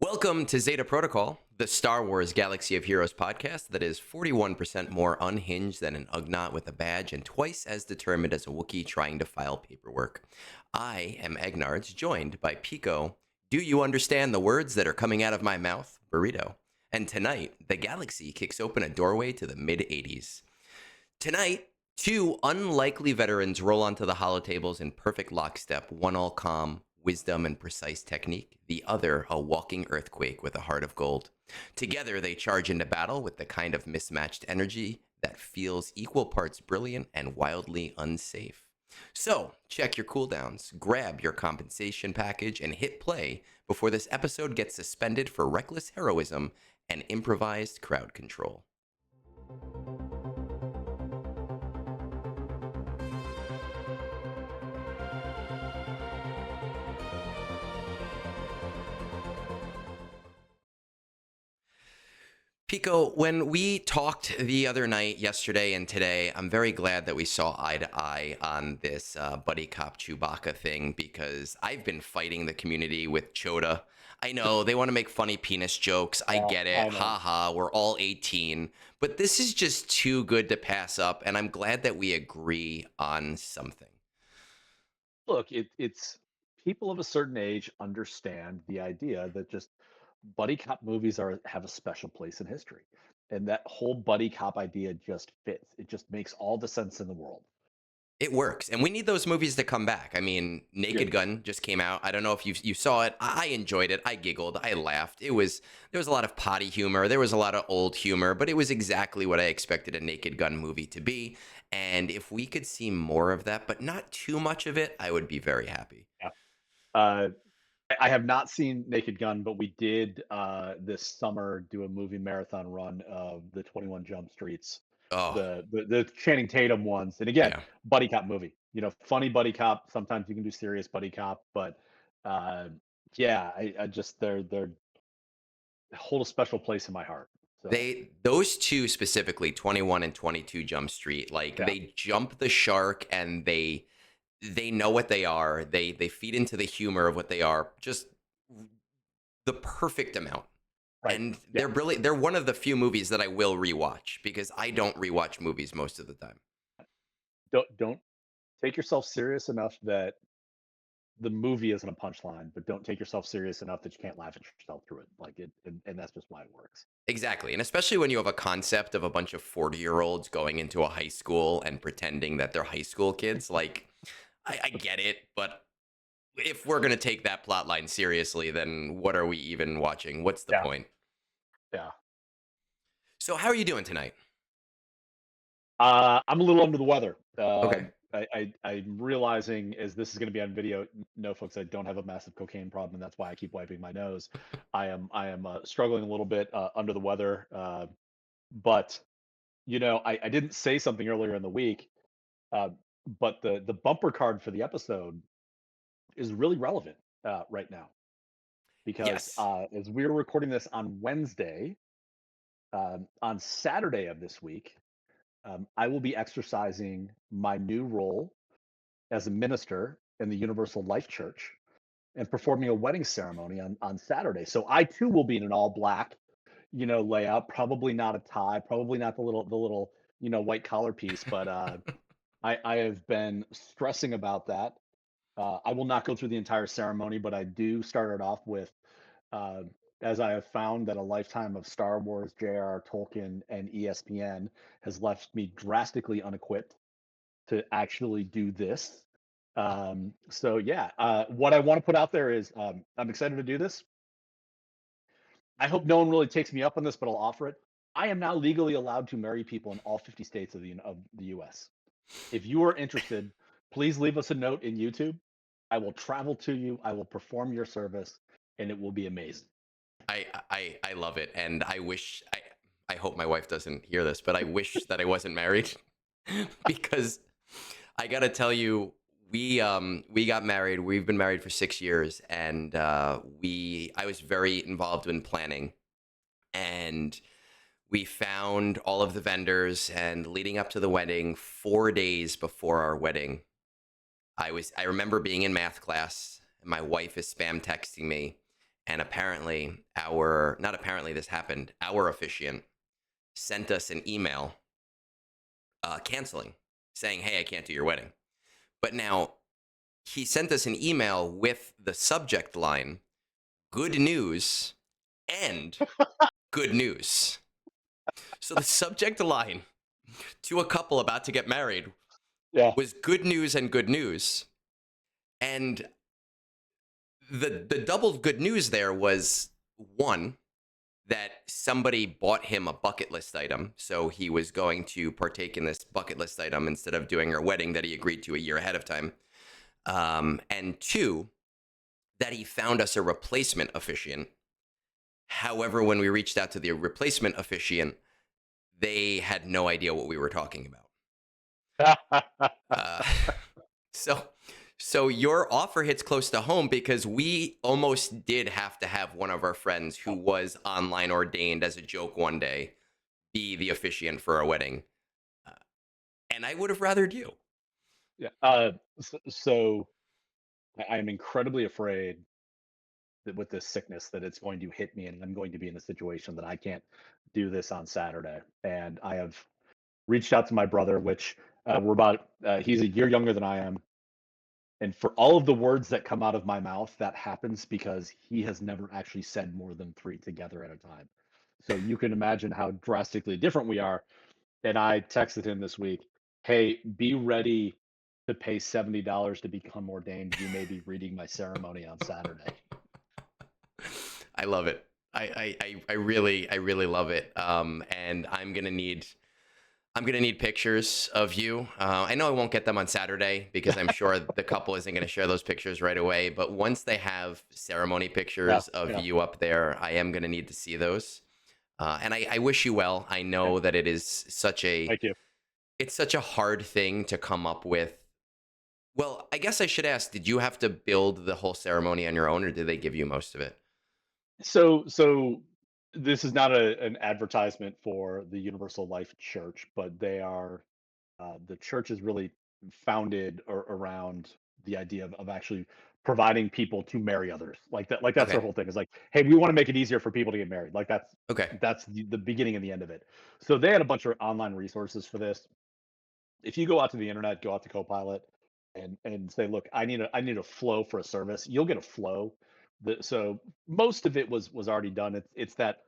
Welcome to Zeta Protocol, the Star Wars Galaxy of Heroes podcast that is 41% more unhinged than an Ugnaught with a badge and twice as determined as a Wookiee trying to file paperwork. I am Egnards, joined by Pico. Do you understand the words that are coming out of my mouth? Burrito. And tonight, the galaxy kicks open a doorway to the mid 80s. Tonight, two unlikely veterans roll onto the holotables in perfect lockstep, one all calm, wisdom, and precise technique, the other a walking earthquake with a heart of gold. Together, they charge into battle with the kind of mismatched energy that feels equal parts brilliant and wildly unsafe. So, check your cooldowns, grab your compensation package, and hit play before this episode gets suspended for reckless heroism and improvised crowd control. Pico, when we talked the other night, yesterday and today, I'm very glad that we saw eye to eye on this buddy cop Chewbacca thing because I've been fighting the community with Yoda. I know they want to make funny penis jokes. I Yeah, get it. I know. Ha ha. We're all 18. But this is just too good to pass up. And I'm glad that we agree on something. Look, it's people of a certain age understand the idea that just buddy cop movies are have a special place in history. And that whole buddy cop idea just fits. It just makes all the sense in the world. It works, and we need those movies to come back. I mean, Yeah. Naked Gun just came out. I don't know if you saw it. I enjoyed it. I giggled. I laughed. There was a lot of potty humor. There was a lot of old humor, but it was exactly what I expected a Naked Gun movie to be. And if we could see more of that, but not too much of it, I would be very happy. Yeah. Uh, I have not seen Naked Gun, but we did this summer do a movie marathon run of the 21 Jump Streets, Oh, the Channing Tatum ones. And again, yeah. buddy cop movie. Funny buddy cop. Sometimes you can do serious buddy cop, but uh, yeah, I just they're hold a special place in my heart. So Those two specifically, 21 and 22 Jump Street, like yeah, they jump the shark and they know what they are. They feed into the humor of what they are. Just the perfect amount. right, And yeah. they're brilliant. They're one of the few movies that I will rewatch because I don't rewatch movies most of the time. Don't take yourself serious enough that the movie isn't a punchline, but don't take yourself serious enough that you can't laugh at yourself through it. Like and that's just why it works. Exactly. And especially when you have a concept of a bunch of 40-year-olds going into a high school and pretending that they're high school kids. Like, I get it, but if we're going to take that plot line seriously, then what are we even watching? What's the Yeah, point? yeah. So, how are you doing tonight? I'm a little under the weather. Okay. I'm realizing as this is going to be on video. No, folks, I don't have a massive cocaine problem, and that's why I keep wiping my nose. I am struggling a little bit under the weather, but I didn't say something earlier in the week, uh, but the bumper card for the episode is really relevant right now because Yes. as we're recording this on Wednesday, on Saturday of this week, I will be exercising my new role as a minister in the Universal Life Church and performing a wedding ceremony on Saturday. So I too will be in an all black, layout. Probably not a tie. Probably not the little white collar piece. But I have been stressing about that. I will not go through the entire ceremony, but I do start it off with, uh, as I have found that a lifetime of Star Wars, J.R.R. Tolkien, and ESPN has left me drastically unequipped to actually do this. So yeah, what I want to put out there is I'm excited to do this. I hope no one really takes me up on this, but I'll offer it. I am now legally allowed to marry people in all 50 states of the U.S. If you are interested, please leave us a note in YouTube. I will travel to you. I will perform your service, and it will be amazing. I love it. And I hope my wife doesn't hear this, but I wish that I wasn't married because I gotta tell you, we got married. We've been married for 6 years, and I was very involved in planning, and we found all of the vendors. And leading up to the wedding, 4 days before our wedding, I remember being in math class, and my wife is spam texting me, And apparently, our not apparently this happened. Our officiant sent us an email canceling, saying, "Hey, I can't do your wedding." But now he sent us an email with the subject line "Good news" and "Good news." So the subject line to a couple about to get married Yeah. was "Good news" and "Good news." And the double good news there was, one, that somebody bought him a bucket list item. So he was going to partake in this bucket list item instead of doing her wedding that he agreed to a year ahead of time. And two, that he found us a replacement officiant. However, when we reached out to the replacement officiant, they had no idea what we were talking about. Uh, so, so your offer hits close to home because we almost did have to have one of our friends who was online ordained as a joke one day be the officiant for our wedding, uh, and I would have rathered you. Yeah. So I'm incredibly afraid that with this sickness that it's going to hit me and I'm going to be in a situation that I can't do this on Saturday. And I have reached out to my brother, which he's a year younger than I am. And for all of the words that come out of my mouth, that happens because he has never actually said more than three together at a time. So you can imagine how drastically different we are. And I texted him this week, "Hey, be ready to pay $70 to become ordained. You may be reading my ceremony on Saturday." I love it. I really love it. And I'm gonna need pictures of you. I know I won't get them on Saturday because I'm sure the couple isn't gonna share those pictures right away. But once they have ceremony Yeah, pictures of yeah. you up there, I am gonna need to see those. And I wish you well. I Yeah. know that it is such a Thank you. it's such a hard thing to come up with. Well, I guess I should ask, did you have to build the whole ceremony on your own, or did they give you most of it? So this is not an advertisement for the Universal Life Church, but the church is really founded around the idea of actually providing people to marry others. Like that's their Okay. whole thing. Is like, hey, we want to make it easier for people to get married. Like Okay. that's the beginning and the end of it. So they had a bunch of online resources for this. If you go out to the internet, go out to Copilot and say, look, I need a flow for a service, you'll get a flow. So most of it was already done. It's that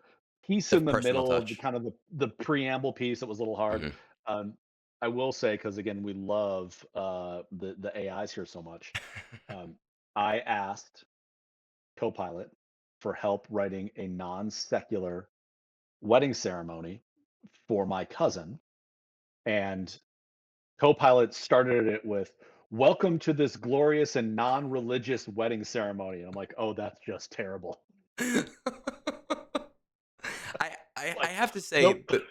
piece The in the personal middle, the touch. kind of the preamble piece that was a little hard. Hmm. Um, I will say, because again, we love the AIs here so much. Um, I asked Copilot for help writing a non-secular wedding ceremony for my cousin, and Copilot started it with, "Welcome to this glorious and non-religious wedding ceremony." And I'm like, "Oh, that's just terrible." I Like, have to say nope. that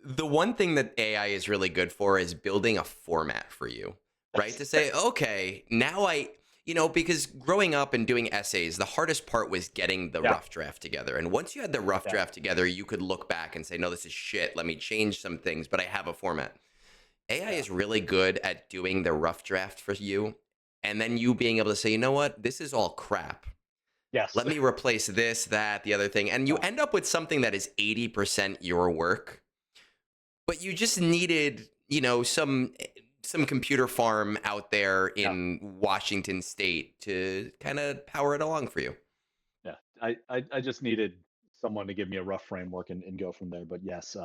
the one thing that AI is really good for is building a format for you, right? To say, okay, now because growing up and doing essays, the hardest part was getting the Yeah, rough draft together. And once you had the rough yeah, draft together, you could look back and say, no, this is shit. Let me change some things, but I have a format. AI yeah. is really good at doing the rough draft for you. And then you being able to say, you know what? This is all crap. Yes. Let me replace this, that, the other thing. And you Yeah, end up with something that is 80% your work, but you just needed, some computer farm out there yeah, in Washington State to kind of power it along for you. yeah. I just needed someone to give me a rough framework and go from there. But yes,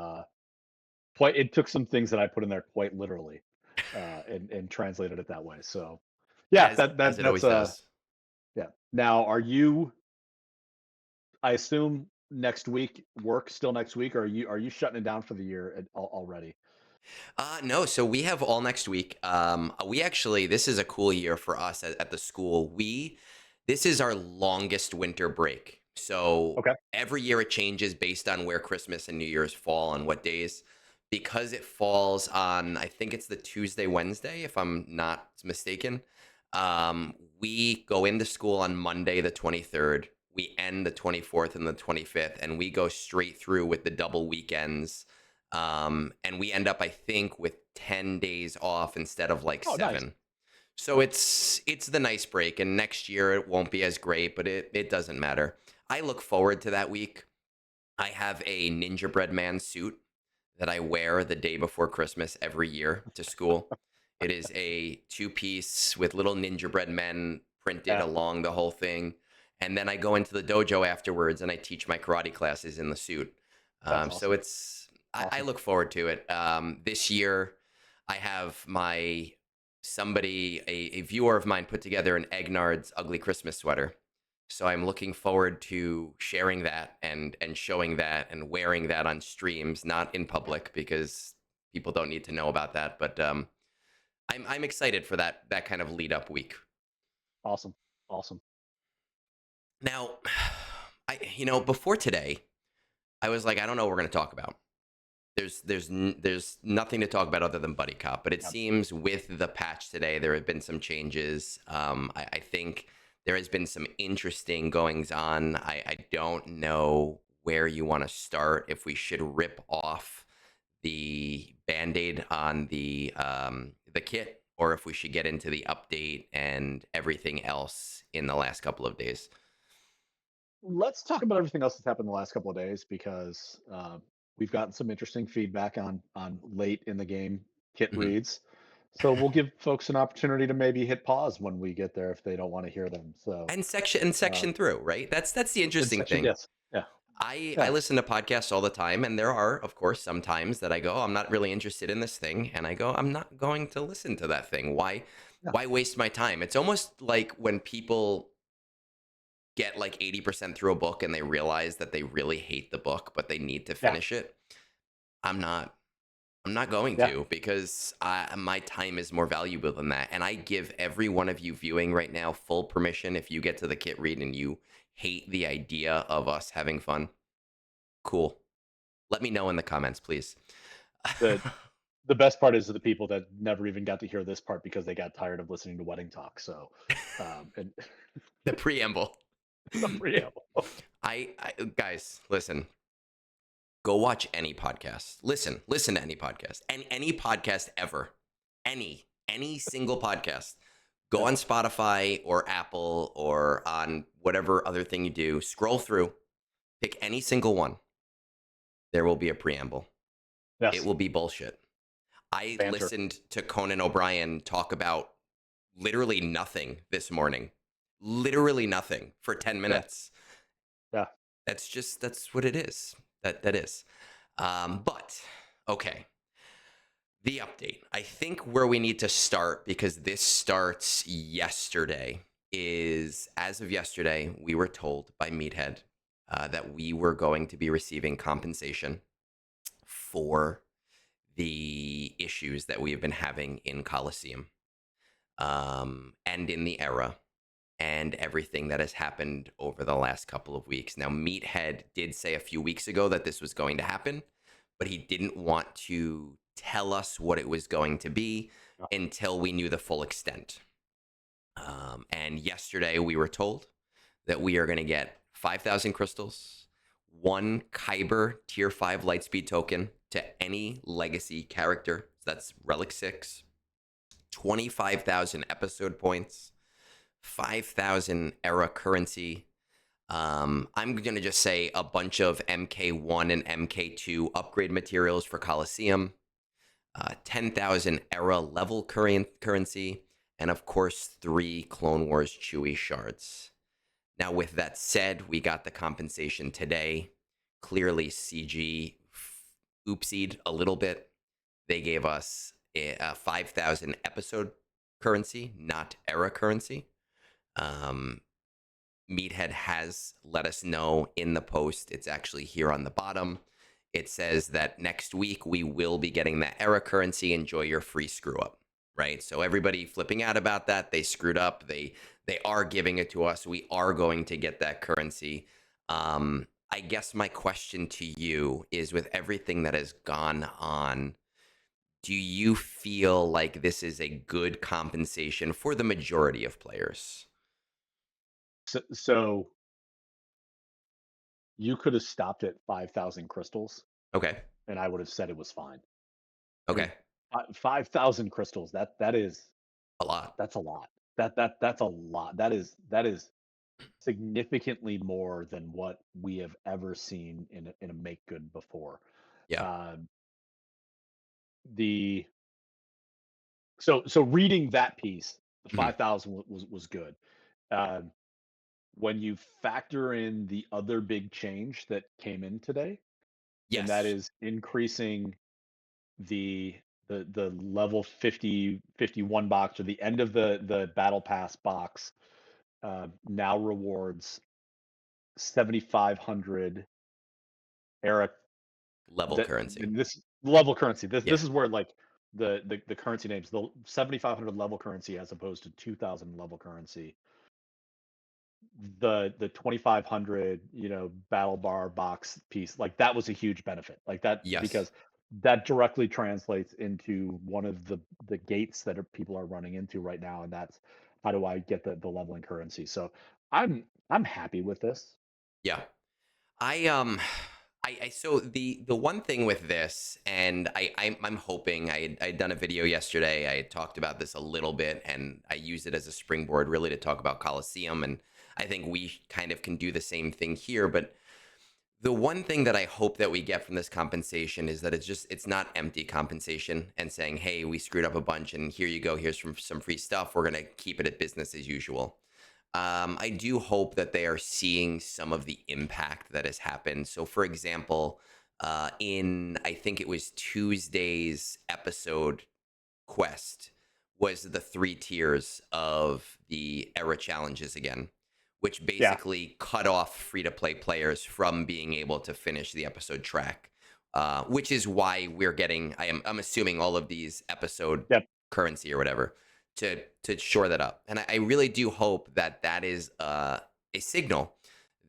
quite it took some things that I put in there quite literally, and translated it that way. So yeah, As it that's always does. yeah. Now, are you, I assume, next week, work still next week, or are you shutting it down for the year already? No, so we have all next week. We actually, this is a cool year for us at the school. This is our longest winter break. So Okay. every year it changes based on where Christmas and New Year's fall on what days. Because it falls on, I think it's the Tuesday, Wednesday, if I'm not mistaken. We go into school on Monday, the 23rd. We end the 24th and the 25th, and we go straight through with the double weekends, and we end up, I think, with 10 days off instead of like Oh, nice. 7. So it's the nice break, and next year it won't be as great, but it doesn't matter. I look forward to that week. I have a Ninja Bread Man suit that I wear the day before Christmas every year to school. It is a two piece with little Ninja Bread Men printed Yeah, along the whole thing. And then I go into the dojo afterwards and I teach my karate classes in the suit. that's So awesome. I Awesome. look forward to it. This year, I have a viewer of mine put together an Egnards ugly Christmas sweater. So I'm looking forward to sharing that and showing that and wearing that on streams, not in public because people don't need to know about that. But I'm excited for that kind of lead up week. Awesome. Awesome. Now, before today, I was like, I don't know what we're going to talk about. There's nothing to talk about other than buddy cop, but it Yeah. seems with the patch today there have been some changes. I think there has been some interesting goings on. I don't know where you want to start. If we should rip off the band-aid on the kit, or if we should get into the update and everything else in the last couple of days. Let's talk about everything else that's happened the last couple of days because we've gotten some interesting feedback on late in the game kit Mhm. reads. So we'll give folks an opportunity to maybe hit pause when we get there if they don't want to hear them. So And section um, through, right? That's the in interesting section, thing. yes, yeah, I yeah, listen to podcasts all the time, and there are, of course, some times that I go, I'm not really interested in this thing, and I go, I'm not going to listen to that thing. Why? yeah, Why waste my time? It's almost like when people get like 80% through a book and they realize that they really hate the book, but they need to yeah, finish it. I'm not. I'm not going yeah. to because my time is more valuable than that. And I give every one of you viewing right now full permission. If you get to the kit read and you hate the idea of us having fun, cool. Let me know in the comments, please. The the best part is the people that never even got to hear this part because they got tired of listening to wedding talk. So, and The preamble. the preamble. I guys, listen. Go watch any podcast. Listen to any podcast. And any podcast ever. Any single podcast. Go Yeah. on Spotify or Apple or on whatever other thing you do. Scroll through. Pick any single one. There will be a preamble. It Yes. will be bullshit. I Banter. listened to Conan O'Brien talk about literally nothing this morning. Literally nothing for 10 Yeah. minutes. Yeah. That's what it is. That is. But okay, the update. I think where we need to start, because this starts yesterday, is as of yesterday, we were told by Meathead that we were going to be receiving compensation for the issues that we have been having in Coliseum and in the era and everything that has happened over the last couple of weeks. Now, Meathead did say a few weeks ago that this was going to happen, but he didn't want to tell us what it was going to be Yeah. until we knew the full extent. And yesterday we were told that we are going to get 5,000 crystals, one Kyber tier 5 lightspeed token to any legacy character. So that's Relic 6, 25,000 episode points, 5,000 era currency. I'm going to just say a bunch of MK1 and MK2 upgrade materials for Coliseum, 10,000 era level currency, and of course, 3 Clone Wars Chewie shards. Now, with that said, we got the compensation today. Clearly, CG oopsied a little bit. They gave us a 5,000 episode currency, not era currency. Um, Meathead has let us know in the post. It's actually here on the bottom. It says that next week we will be getting that era currency. Enjoy your free screw up. Right. So everybody flipping out about that, they screwed up. They are giving it to us. We are going to get that currency. I guess my question to you is, with everything that has gone on, do you feel like this is a good compensation for the majority of players? So you could have stopped at 5,000 crystals Okay. and I would have said it was fine. I mean, Okay. 5,000 crystals, that is A lot. That's a lot. That's a lot. That is significantly more than what we have ever seen in a make good before. Yeah. Um, the so reading that piece, the Mhm. 5,000 was good. Um, when you factor in the other big change that came in today, and that Yes. is increasing the the level 50 51 box, or the end of the battle pass box, now rewards 7,500 era, Level that currency. this level currency. This Yeah. is where, like, the currency names, the 7,500 level currency as opposed to 2,000 level currency, the 2,500, battle bar box piece, like, that was a huge benefit, like that, Yes. because that directly translates into one of the gates that people are running into right now, and that's, how do I get the leveling currency? So I'm happy with this. Yeah. I I so the one thing with this, and I'm hoping I'd done a video yesterday. I had talked about this a little bit, and I use it as a springboard really to talk about Coliseum, and I think we kind of can do the same thing here. But the one thing that I hope that we get from this compensation is that it's not empty compensation and saying, hey, we screwed up a bunch, and here you go, here's some free stuff. We're gonna keep it at business as usual. I do hope that they are seeing some of the impact that has happened. So, for example, in I think it was Tuesday's episode, quest was the three tiers of the era challenges again, which Yeah. basically cut off free to play players from being able to finish the episode track. Which is why we're getting, I'm assuming, all of these episode Yep. currency or whatever to shore that up. And I really do hope that that is a signal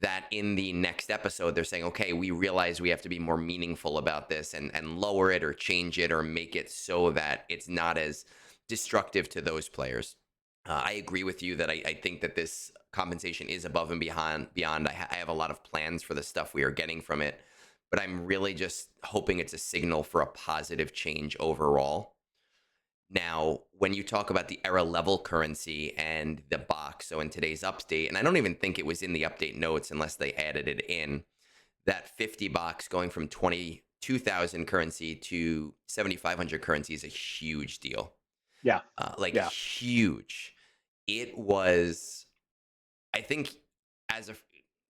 that in the next episode they're saying, okay, we realize we have to be more meaningful about this, and lower it or change it or make it so that it's not as destructive to those players. I agree with you that I think that this compensation is above and beyond. I have a lot of plans for the stuff we are getting from it, but I'm really just hoping it's a signal for a positive change overall. Now, when you talk about the era level currency and the box, so in today's update, and I don't even think it was in the update notes unless they added it in, that 50 box going from 22,000 currency to 7,500 currency is a huge deal. Yeah. Like, Yeah. huge. It was, I think, as a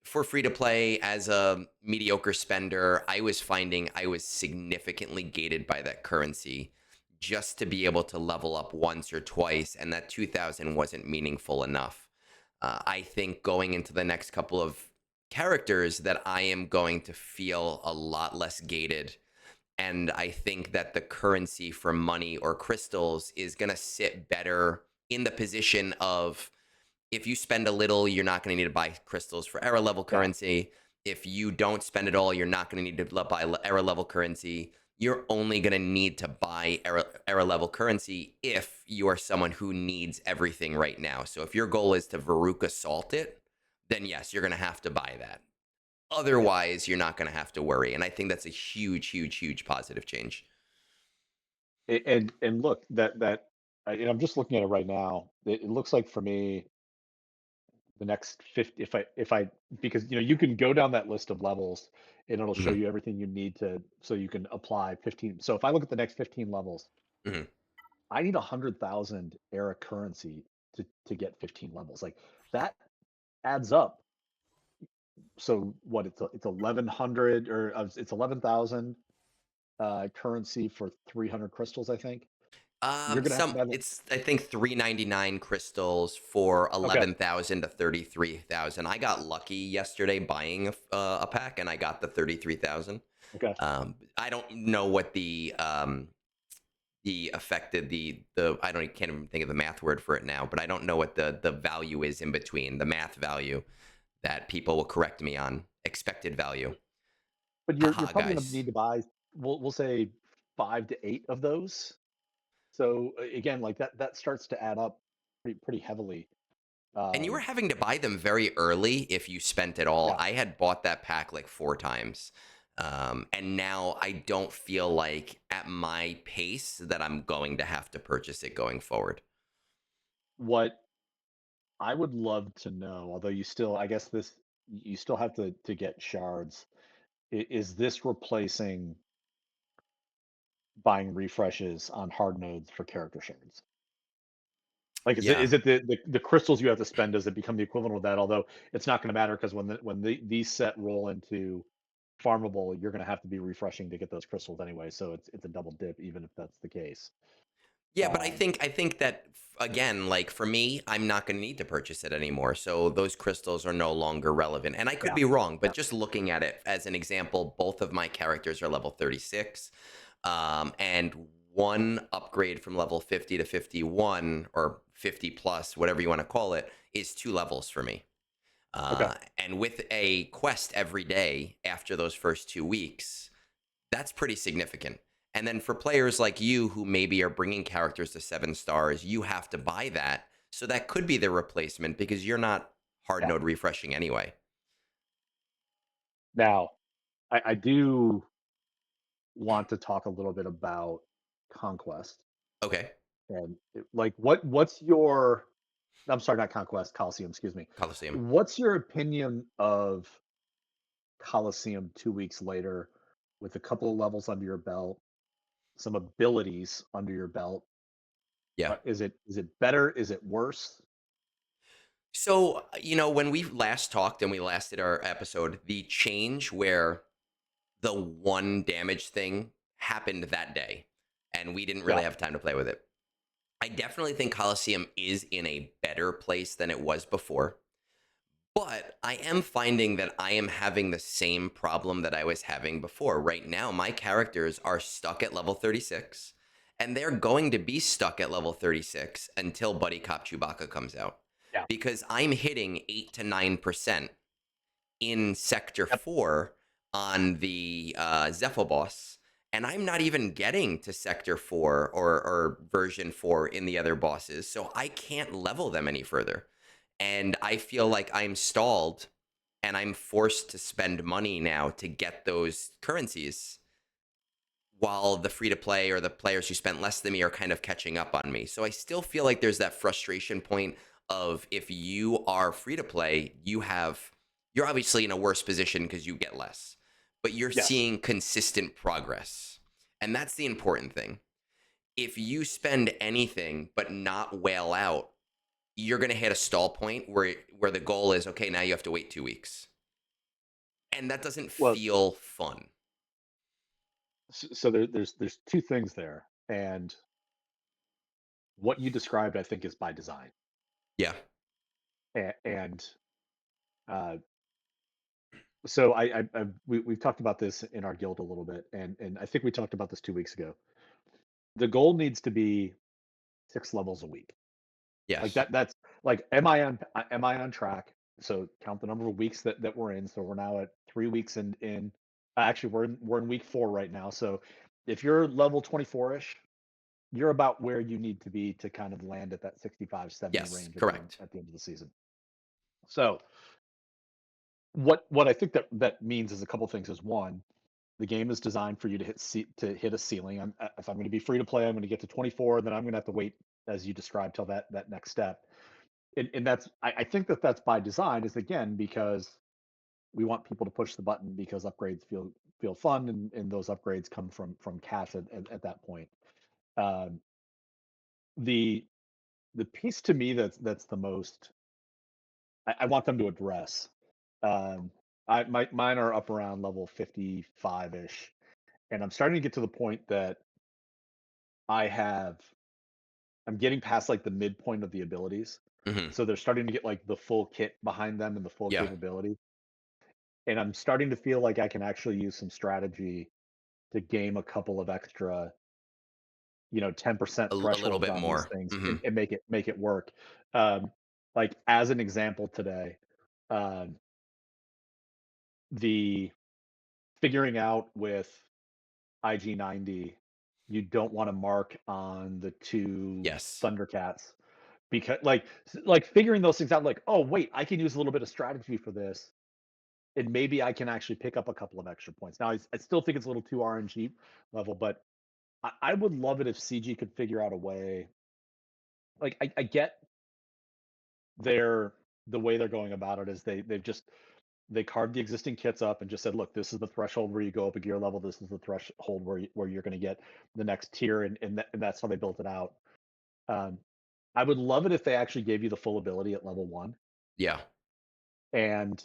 for free to play, as a mediocre spender, I was finding I was significantly gated by that currency just to be able to level up once or twice, and that 2,000 wasn't meaningful enough. I think going into the next couple of characters that I am going to feel a lot less gated, and I think that the currency for money or crystals is going to sit better in the position of, if you spend a little, you're not going to need to buy crystals for era level Yeah. currency. If you don't spend it all, you're not going to need to buy era level currency. You're only going to need to buy era level currency if you are someone who needs everything right now. So if your goal is to Varuk assault it, then yes, you're going to have to buy that. Yeah. Otherwise, you're not going to have to worry. And I think that's a huge, huge, huge positive change. And look, and I'm just looking at it right now. It looks like, for me, the next 50, if I because you can go down that list of levels, and it'll show Hmm. you everything you need to, so you can apply 15. So if I look at the next 15 levels, Hmm. I need 100,000 era currency to get 15 levels. Like, that adds up. So what, it's 1,100, or it's 11,000 currency for 300 crystals, I think. You're gonna have to Some buy it's I think 399 crystals for okay. 11,000 to 33,000. I got lucky yesterday buying a pack, and I got the 33,000. Okay. I don't know what the affected the I don't can't even think of the math word for it now, but I don't know what the value is in between the math value that people will correct me on expected value. But you're Haha, probably gonna guys. need to buy, we'll say, 5 to 8 of those. So, again, like, that starts to add up pretty heavily. And you were Um, having to buy them very early if you spent it all. yeah. I had bought that pack like four times. And now I don't feel like at my pace that I'm going to have to purchase it going forward. what I would love to know, although you still, I guess this, you still have to get shards. Is this replacing buying refreshes on hard nodes for character shards? Like, Yeah. is it the crystals you have to spend? Does it become the equivalent of that? Although it's not going to matter because these set roll into farmable, you're going to have to be refreshing to get those crystals anyway. So it's a double dip, even if that's the case. Yeah, but I Um, think I think that again, like for me, I'm not going to need to purchase it anymore. So those crystals are no longer relevant. And I could yeah, be wrong, yeah, but just looking at it as an example, both of my characters are level 36. And one upgrade from level 50 to 51 or 50 plus, whatever you want to call it, is 2 levels for me. okay, And with a quest every day after those first 2 weeks, that's pretty significant. And then for players like you who maybe are bringing characters to 7 stars, you have to buy that. So that could be the replacement because you're not hard yeah. node refreshing anyway. Now, I do want to talk a little bit about conquest Okay, and like what's your, I'm sorry, not conquest, Coliseum, excuse me. Coliseum. What's your opinion of Coliseum 2 weeks later with a couple of levels under your belt, some abilities under your belt? Yeah. Is it better? Is it worse? So, when we last talked and we last did our episode, the change where the one damage thing happened that day and we didn't Yeah, really have time to play with it. I definitely think Coliseum is in a better place than it was before. But I am finding that I am having the same problem that I was having before. Right now, my characters are stuck at level 36, and they're going to be stuck at level 36 until Buddy Cop Chewbacca comes out. yeah, Because I'm hitting 8 to 9% in Sector yep. 4 on the Zephyr boss, and I'm not even getting to Sector 4 or version 4 in the other bosses, so I can't level them any further. And I feel like I'm stalled and I'm forced to spend money now to get those currencies while the free to play or the players who spent less than me are kind of catching up on me. So I still feel like there's that frustration point of if you are free to play, you're obviously in a worse position because you get less, but you're Yes. seeing consistent progress. And that's the important thing. If you spend anything but not whale out, you're going to hit a stall point where the goal is okay, now you have to wait 2 weeks. And that doesn't Well, feel fun. so there's two things there, and what you described, I think, is by design. Yeah. And uh, so we've talked about this in our guild a little bit, and I think we talked about this 2 weeks ago. The goal needs to be 6 levels a week. Like Yes. that's like, am I on track? So count the number of weeks that we're in. So we're now at 3 weeks in. Actually, we're in week 4 right now. So if you're level 24ish, you're about where you need to be to kind of land at that 65, 70 Yes. range Correct. at the end of the season. So what I think that means is a couple things. Is one, the game is designed for you to hit a ceiling. If I'm going to be free to play, I'm going to get to 24, then I'm going to have to wait, as you described, till that next step. And that's, I think that's by design, is again because we want people to push the button because upgrades feel fun, and those upgrades come from cash at that point. Um, the the piece to me that's the most, I want them to address. Um, mine are up around level 55 ish, and I'm starting to get to the point that I have I'm getting past like the midpoint of the abilities. Hmm. So they're starting to get like the full kit behind them and the full Yeah. capability. And I'm starting to feel like I can actually use some strategy to game a couple of extra, 10% A little thresholds bit on these more. things, Hmm. and make it work. Like as an example today, um, the figuring out with IG90, you don't want to mark on the two Yes. Thundercats, because like figuring those things out, like, oh wait, I can use a little bit of strategy for this, and maybe I can actually pick up a couple of extra points. Now I still think it's a little too RNG level, but I would love it if CG could figure out a way. Like I get they're the way they're going about it is they carved the existing kits up and just said, look, this is the threshold where you go up a gear level. This is the threshold where you're going to get the next tier, and that's how they built it out. Um, I would love it if they actually gave you the full ability at level one, Yeah. and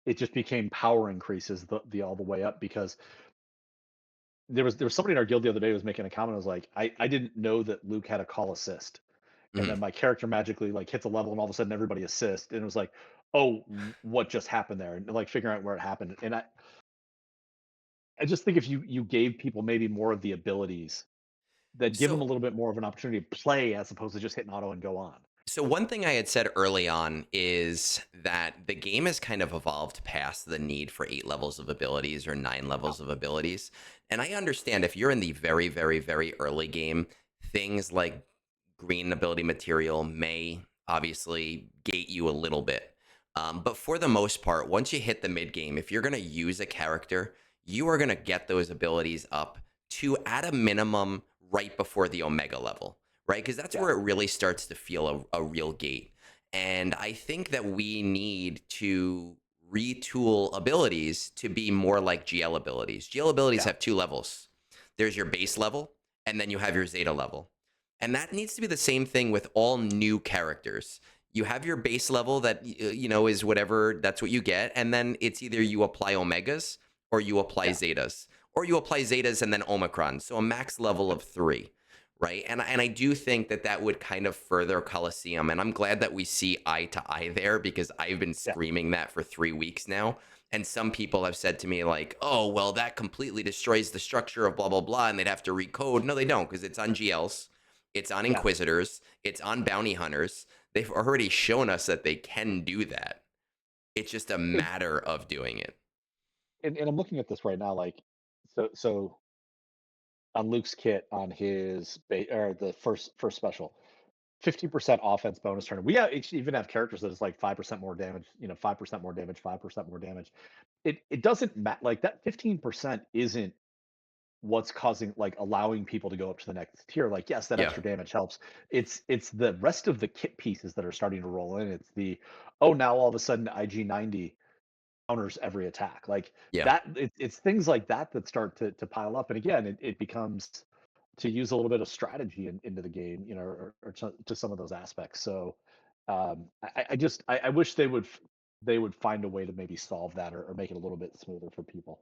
it just became power increases the all the way up because there was somebody in our guild the other day who was making a comment. I was like, I didn't know that Luke had a call assist, and Mhm. then my character magically like hits a level, and all of a sudden everybody assists, and it was like, oh, what just happened there, and like figuring out where it happened. And I just think if you gave people maybe more of the abilities that give them a So little bit more of an opportunity to play as opposed to just hitting auto and go on. So one thing I had said early on is that the game has kind of evolved past the need for 8 levels of abilities or 9 levels of abilities. And I understand if you're in the very, very, very early game, things like green ability material may obviously gate you a little bit. But for the most part, once you hit the mid game, if you're going to use a character, you are going to get those abilities up to at a minimum right before the Omega level, right? Because that's Yeah, where it really starts to feel a real gate. And I think that we need to retool abilities to be more like GL abilities. GL abilities yeah, have 2 levels. There's your base level, and then you have your Zeta level. And that needs to be the same thing with all new characters. You have your base level that is whatever, that's what you get, and then it's either you apply omegas or you apply yeah. zetas, or you apply zetas and then omicron. So a max level of 3, right? And I do think that that would kind of further Coliseum, and I'm glad that we see eye to eye there because I've been Yeah. screaming that for 3 weeks now. And some people have said to me like, "Oh, well, that completely destroys the structure of blah blah blah," and they'd have to recode. No, they don't, because it's on GLs, it's on Yeah. Inquisitors, it's on Bounty Hunters. They've already shown us that they can do that. It's just a It, matter of doing it. and I'm looking at this right now, like, so on Luke's kit on his or the first special, 50% offense bonus turn. We even have characters that is like 5% more damage, 5% more damage, 5% more damage. It doesn't matter. Like that 15% isn't what's causing like allowing people to go up to the next tier. Like, yes, that Yeah, extra damage helps. It's the rest of the kit pieces that are starting to roll in. It's the, oh, now all of a sudden IG90 counters every attack. Like yeah. that, it's things like that that start to pile up. And again, it becomes to use a little bit of strategy into the game, or to some of those aspects. So I wish they would find a way to maybe solve that, or make it a little bit smoother for people.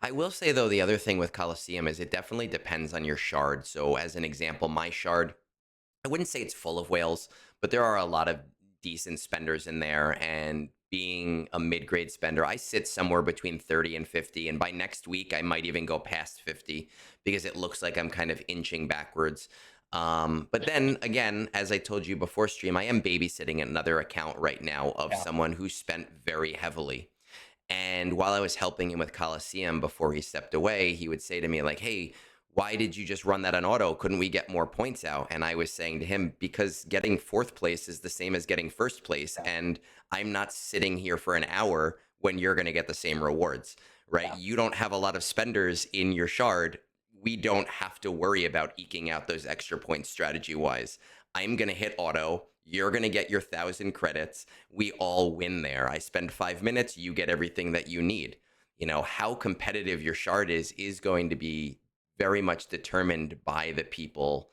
I will say though, the other thing with Coliseum is it definitely depends on your shard. So as an example, my shard, I wouldn't say it's full of whales, but there are a lot of decent spenders in there. And being a mid grade spender, I sit somewhere between 30 and 50. And by next week, I might even go past 50 because it looks like I'm kind of inching backwards. But then again, as I told you before stream, I am babysitting another account right now of Yeah, someone who spent very heavily. And while I was helping him with Coliseum before he stepped away, he would say to me, like, hey, why did you just run that on auto? Couldn't we get more points out? And I was saying to him, because getting fourth place is the same as getting first place. yeah, And I'm not sitting here for an hour when you're going to get the same rewards, right? yeah. You don't have a lot of spenders in your shard. We don't have to worry about eking out those extra points strategy wise. I'm going to hit auto. You're going to get your 1,000 credits. We all win there. I spend 5 minutes, you get everything that you need. How competitive your shard is going to be very much determined by the people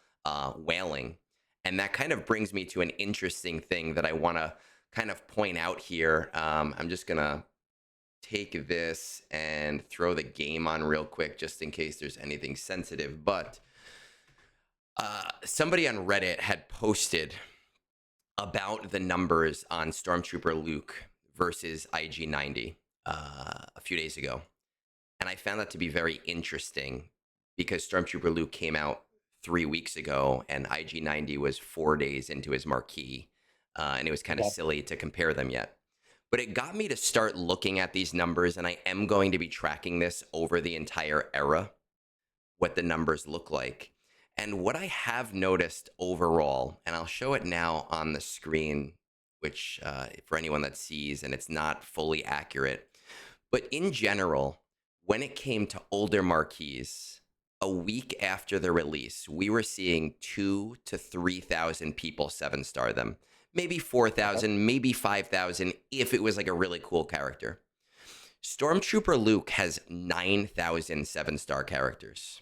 whaling. And that kind of brings me to an interesting thing that I want to kind of point out here. I'm just going to take this and throw the game on real quick just in case there's anything sensitive. But somebody on Reddit had posted about the numbers on Stormtrooper Luke versus IG90 a few days ago. And I found that to be very interesting because Stormtrooper Luke came out 3 weeks ago and IG90 was 4 days into his marquee. And it was kind of Okay. silly to compare them yet. But it got me to start looking at these numbers, and I am going to be tracking this over the entire era, what the numbers look like. And what I have noticed overall, and I'll show it now on the screen, which for anyone that sees, and it's not fully accurate, but in general, when it came to older marquees, a week after the release, we were seeing 2 to 3,000 people 7-star them. maybe Okay. 4,000, maybe 5,000 if it was like a really cool character. Stormtrooper Luke has 9,000 7-star characters.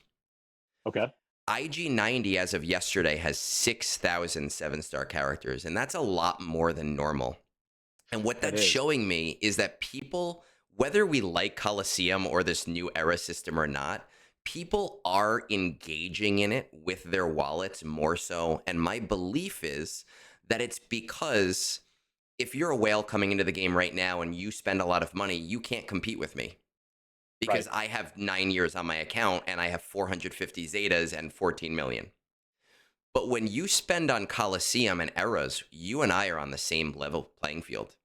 Okay. IG-90 as of yesterday has 6,000 7-star characters, and that's a lot more than normal. And what That that's is showing me is that people, whether we like Coliseum or this new era system or not, people are engaging in it with their wallets more so. And my belief is that it's because if you're a whale coming into the game right now and you spend a lot of money, you can't compete with me right. because I have 9 years on my account and I have 450 Zetas and 14 million. But when you spend on Coliseum and eras, you and I are on the same level playing field.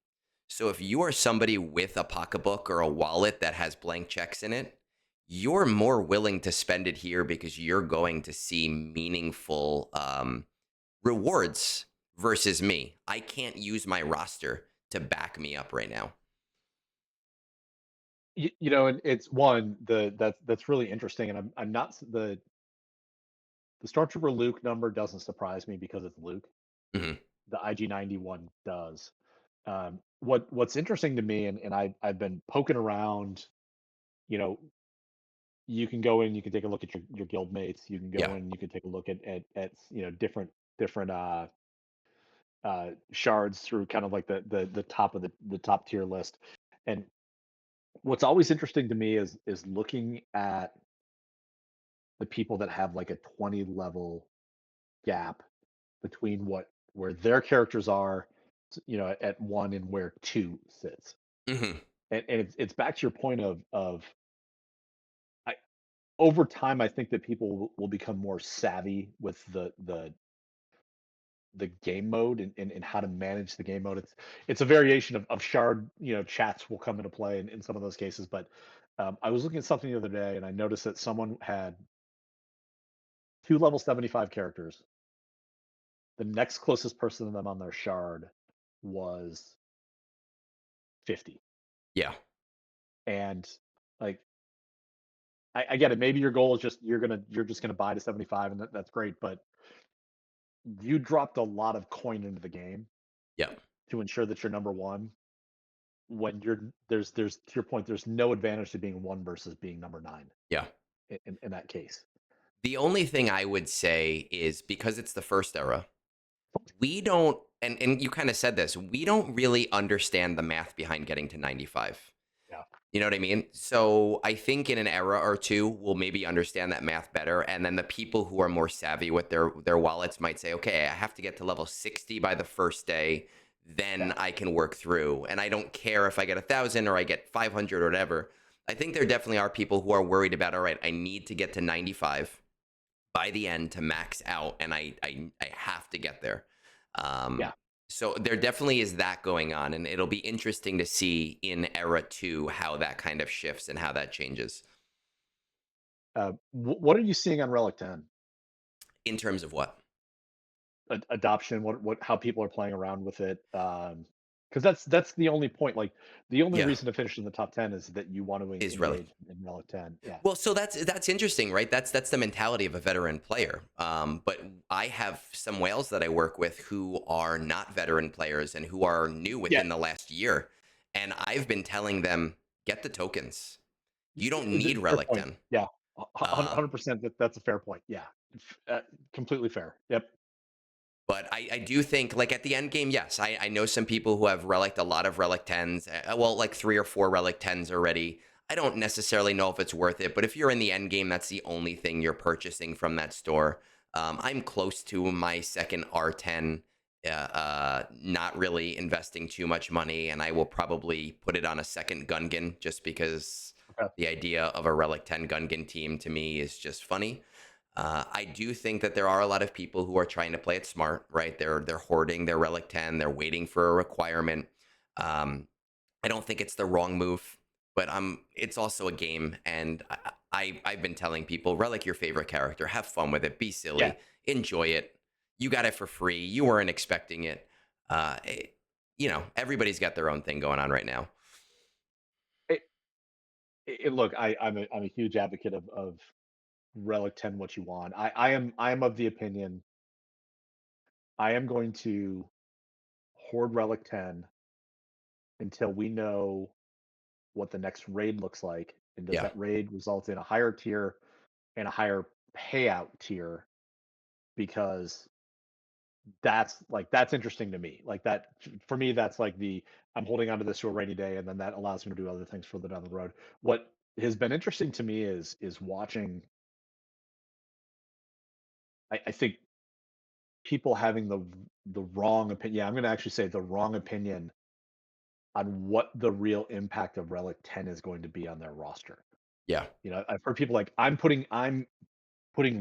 So if you are somebody with a pocketbook or a wallet that has blank checks in it, you're more willing to spend it here because you're going to see meaningful rewards versus me. I can't use my roster to back me up right now. And it's one that's really interesting, and I'm not the Stormtrooper Luke number doesn't surprise me because it's Luke. Hmm. The IG-91 does. What's interesting to me, and I've been poking around. You know, you can go in, you can take a look at your guild mates. You can Yeah. go in, you can take a look at different shards through kind of like the top of the top tier list. And what's always interesting to me is looking at the people that have like a 20 level gap between where their characters are, at one and where two sits. Hmm. And it's back to your point of I, over time, I think that people will become more savvy with the game mode and how to manage the game mode. It's a variation of shard, chats will come into play in some of those cases. But I was looking at something the other day and I noticed that someone had two level 75 characters. The next closest person to them on their shard was 50. Yeah. And like I get it. Maybe your goal is just you're just gonna buy to 75 and that's great, but you dropped a lot of coin into the game Yeah. to ensure that you're number one when there's to your point, there's no advantage to being one versus being number nine Yeah. in that case. The only thing I would say is because it's the first era, we don't, and you kind of said this, we don't really understand the math behind getting to 95. Yeah. You know what I mean? So I think in an era or two, we'll maybe understand that math better. And then the people who are more savvy with their wallets might say, okay, I have to get to level 60 by the first day. Then Yeah. I can work through. And I don't care if I get 1,000 or I get 500 or whatever. I think there definitely are people who are worried about, all right, I need to get to 95 by the end to max out, and I have to get there. Um, Yeah. so there definitely is that going on, and it'll be interesting to see in era two how that kind of shifts and how that changes What are you seeing on Relic 10? in terms of what. Adoption, what how people are playing around with it. Because that's the only point. Like the only Yeah, reason to finish in the top 10 is that you want to is relic. engage in Relic 10. Yeah. Well, so that's interesting, right? That's the mentality of a veteran player. But I have some whales that I work with who are not veteran players and who are new Yeah. within the last year, and I've been telling them get the tokens. You don't need Fair relic point. 10. Yeah. Um, 100%. That's a fair point. Yeah. Completely fair. Yep. But I do think, like at the end game, yes, I know some people who have relic a lot of relic tens. Well, like 3 or 4 relic tens already. I don't necessarily know if it's worth it, but if you're in the end game, that's the only thing you're purchasing from that store. I'm close to my second R10, not really investing too much money, and I will probably put it on a second Gungan just because Okay. the idea of a relic 10 Gungan team to me is just funny. I do think that there are a lot of people who are trying to play it smart, right? They're hoarding their Relic 10, they're waiting for a requirement. Um, I don't think it's the wrong move, but it's also a game, and I've been telling people, Relic your favorite character, have fun with it, be Yeah. silly, enjoy it. You got it for free. You weren't expecting it. Uh, it everybody's got their own thing going on right now. It, look, I'm a huge advocate of Relic 10 what you want. I am of the opinion I am going to hoard Relic 10 until we know what the next raid looks like, and does Yeah. that raid result in a higher tier and a higher payout tier? Because that's interesting to me. Like that for me, that's like the I'm holding on to this to a rainy day, and then that allows me to do other things further down the road. What has been interesting to me is watching. I think people having the wrong opinion. Yeah, I'm going to actually say the wrong opinion on what the real impact of Relic 10 is going to be on their roster. Yeah. I've heard people like I'm putting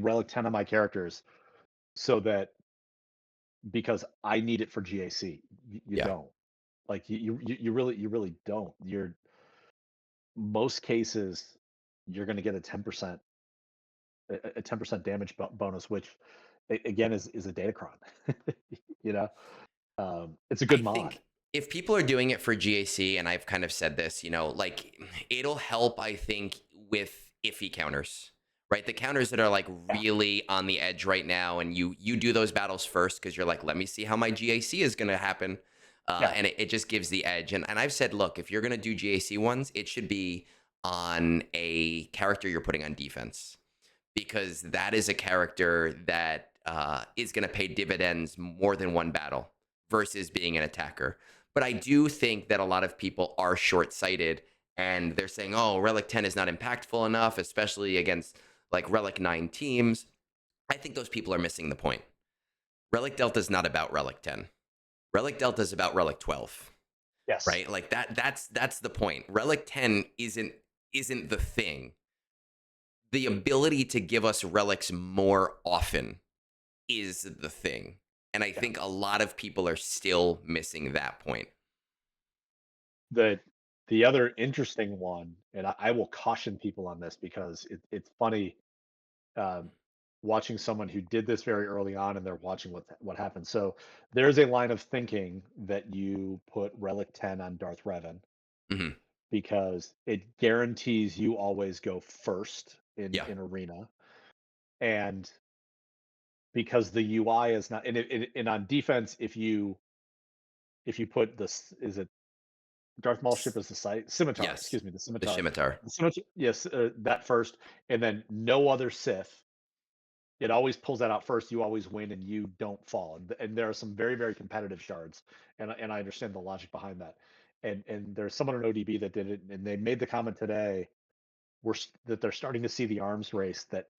Relic 10 on my characters so that because I need it for GAC. You Yeah. don't. Like you really don't. You're most cases you're going to get a 10% a 10% damage bonus, which again is a datacron. you know, it's a I good mod. think if people are doing it for GAC, and I've kind of said this, like it'll help, I think, with iffy counters, right? The counters that are like Yeah, really on the edge right now, and you do those battles first because you're like, let me see how my GAC is going to happen. yeah, And it just gives the edge. And I've said, look, if you're going to do GAC ones, it should be on a character you're putting on defense because that is a character that is going to pay dividends more than one battle versus being an attacker. But I do think that a lot of people are short sighted and they're saying, oh, Relic 10 is not impactful enough, especially against like Relic 9 teams. I think those people are missing the point. Relic Delta is not about Relic 10. Relic Delta is about Relic 12, yes, right? Like that's the point. Relic 10 isn't the thing. The ability to give us relics more often is the thing. And I yeah. think a lot of people are still missing that point. The the other interesting one, and I will caution people on this because it's funny um, watching someone who did this very early on, and they're watching what happened. So there's a line of thinking that you put Relic 10 on Darth Revan Hmm. because it guarantees you always go first in Yeah. arena, and because the UI is not and on defense, if you put this is it Darth Maul ship S- is the site scimitar, Yes. excuse me, the The scimitar. scimitar. The scimitar, yes, that first, and then no other Sith. It always pulls that out first. You always win, and you don't fall. And there are some very, very competitive shards, and I understand the logic behind that. And there's someone in ODB that did it, and they made the comment today that they're starting to see the arms race that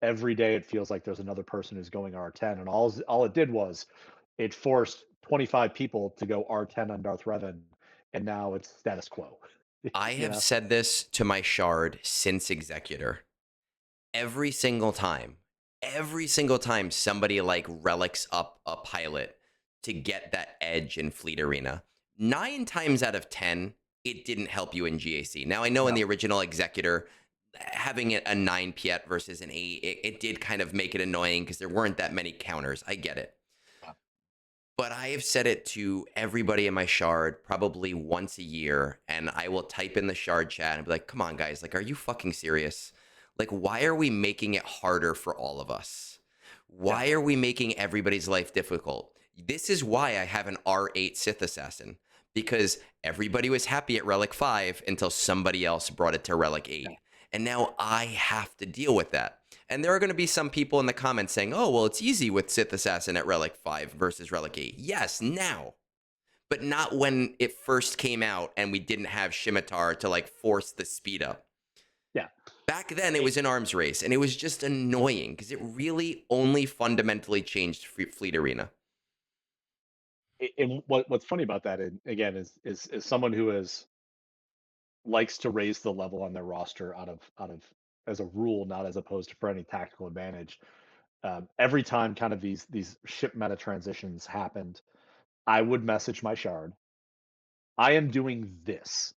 every day it feels like there's another person who's going R10, and all it did was it forced 25 people to go R10 on Darth Revan, and now it's status quo. I you have know, said this to my shard since Executor. Every single time, every single time somebody like relics up a pilot to get that edge in Fleet Arena, 9 times out of 10, it didn't help you in GAC. Now, I know in no, the original Executor, having it a 9 Piet versus an 8, it did kind of make it annoying because there weren't that many counters. I get it. no, But I have said it to everybody in my shard probably once a year, and I will type in the shard chat and be like, come on, guys, like, are you fucking serious? Like, why are we making it harder for all of us? yeah, Why are we making everybody's life difficult? This is why I have an R8 Sith Assassin, because everybody was happy at Relic 5 until somebody else brought it to Relic yeah, 8. And now I have to deal with that. And there are going to be some people in the comments saying, oh, well, it's easy with Sith Assassin at Relic 5 versus Relic 8. Yes, now. But not when it first came out and we didn't have Scimitar to like force the speed up. yeah. Back then, it was an arms race, and it was just annoying because it really only fundamentally changed Fleet Arena. And what's funny about that, and again, is someone who likes to raise the level on their roster out of as a rule, not as opposed to for any tactical advantage. Every time kind of these ship meta transitions happened, I would message my shard. I am doing this.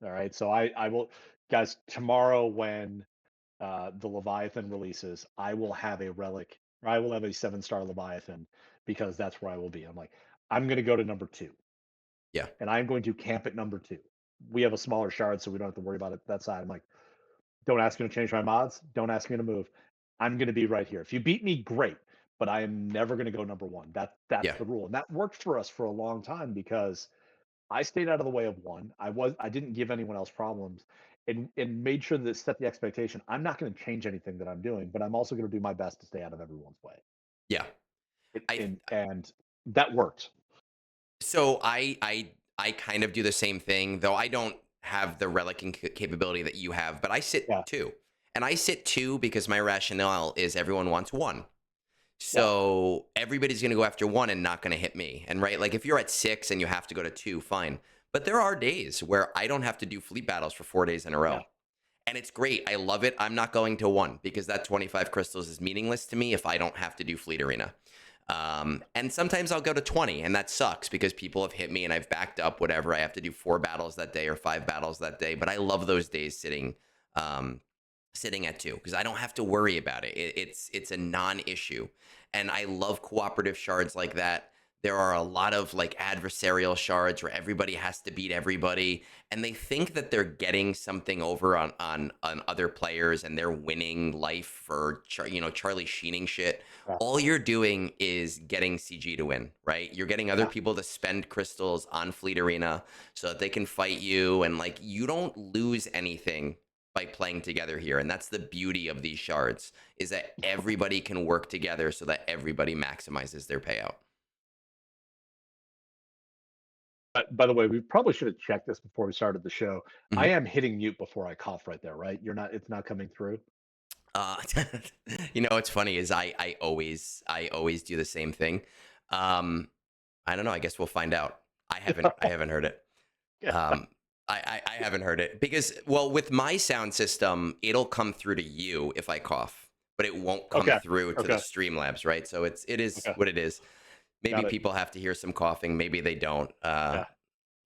All right, so I will, guys. Tomorrow when the Leviathan releases, I will have a relic, or I will have a 7-star Leviathan because that's where I will be. I'm like, I'm going to go to number 2, Yeah. and I'm going to camp at number 2. We have a smaller shard, so we don't have to worry about it that side. I'm like, don't ask me to change my mods. Don't ask me to move. I'm going to be right here. If you beat me, great. but I am never going to go number one. That's Yeah. the rule, and that worked for us for a long time because I stayed out of the way of one. I didn't give anyone else problems, and made sure that set the expectation. I'm not going to change anything that I'm doing, but I'm also going to do my best to stay out of everyone's way. Yeah. I And that worked. So I kind of do the same thing, though I don't have the relicking capability that you have, but I sit Yeah, two. And I sit two because my rationale is everyone wants one. yeah, So everybody's going to go after one and not going to hit me. And right, like if you're at six and you have to go to two, fine. But there are days where I don't have to do fleet battles for 4 days in a yeah, row. And it's great. I love it. I'm not going to one because that 25 crystals is meaningless to me if I don't have to do fleet arena. And sometimes I'll go to 20, and that sucks because people have hit me and I've backed up, whatever. I have to do 4 battles that day or 5 battles that day. But I love those days um, sitting at two because I don't have to worry about it. It's a non-issue, and I love cooperative shards like that. There are a lot of like adversarial shards where everybody has to beat everybody, and they think that they're getting something over on other players, and they're winning life for Charlie Sheening shit. yeah, All you're doing is getting CG to win, right? You're getting other yeah. people to spend crystals on Fleet Arena so that they can fight you, and like you don't lose anything by playing together here. And that's the beauty of these shards is that everybody can work together so that everybody maximizes their payout. By the way, we probably should have checked this before we started the show. I Mhm. am hitting mute before I cough right there, right? You're not. It's not coming through. Uh, what's funny is I always do the same thing. Um, I don't know. I guess we'll find out. I haven't heard it. Yeah. Um, I haven't heard it because, well, with my sound system, it'll come through to you if I cough, but it won't come Okay. through to the Okay. Streamlabs, right? So it is Okay. what it is. Maybe Got it. people have to hear some coughing. Maybe they don't. Yeah.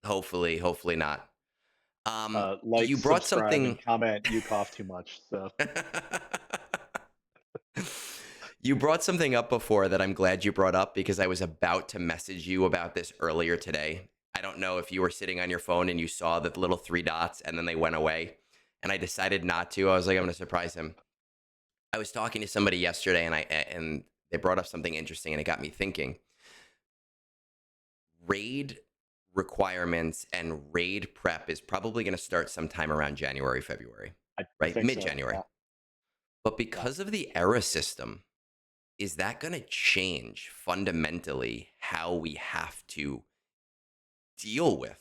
Hopefully not. Like, You brought subscribe, and something. comment. You cough too much. So You brought something up before that I'm glad you brought up because I was about to message you about this earlier today. I don't know if you were sitting on your phone and you saw the little three dots and then they went away. And I decided not to. I was like, I'm going to surprise him. I was talking to somebody yesterday and they brought up something interesting and it got me thinking. Raid requirements and raid prep is probably going to start sometime around January, February, I right? think Mid so. January. Yeah. But Yeah. because of the era system, is that going to change fundamentally how we have to deal with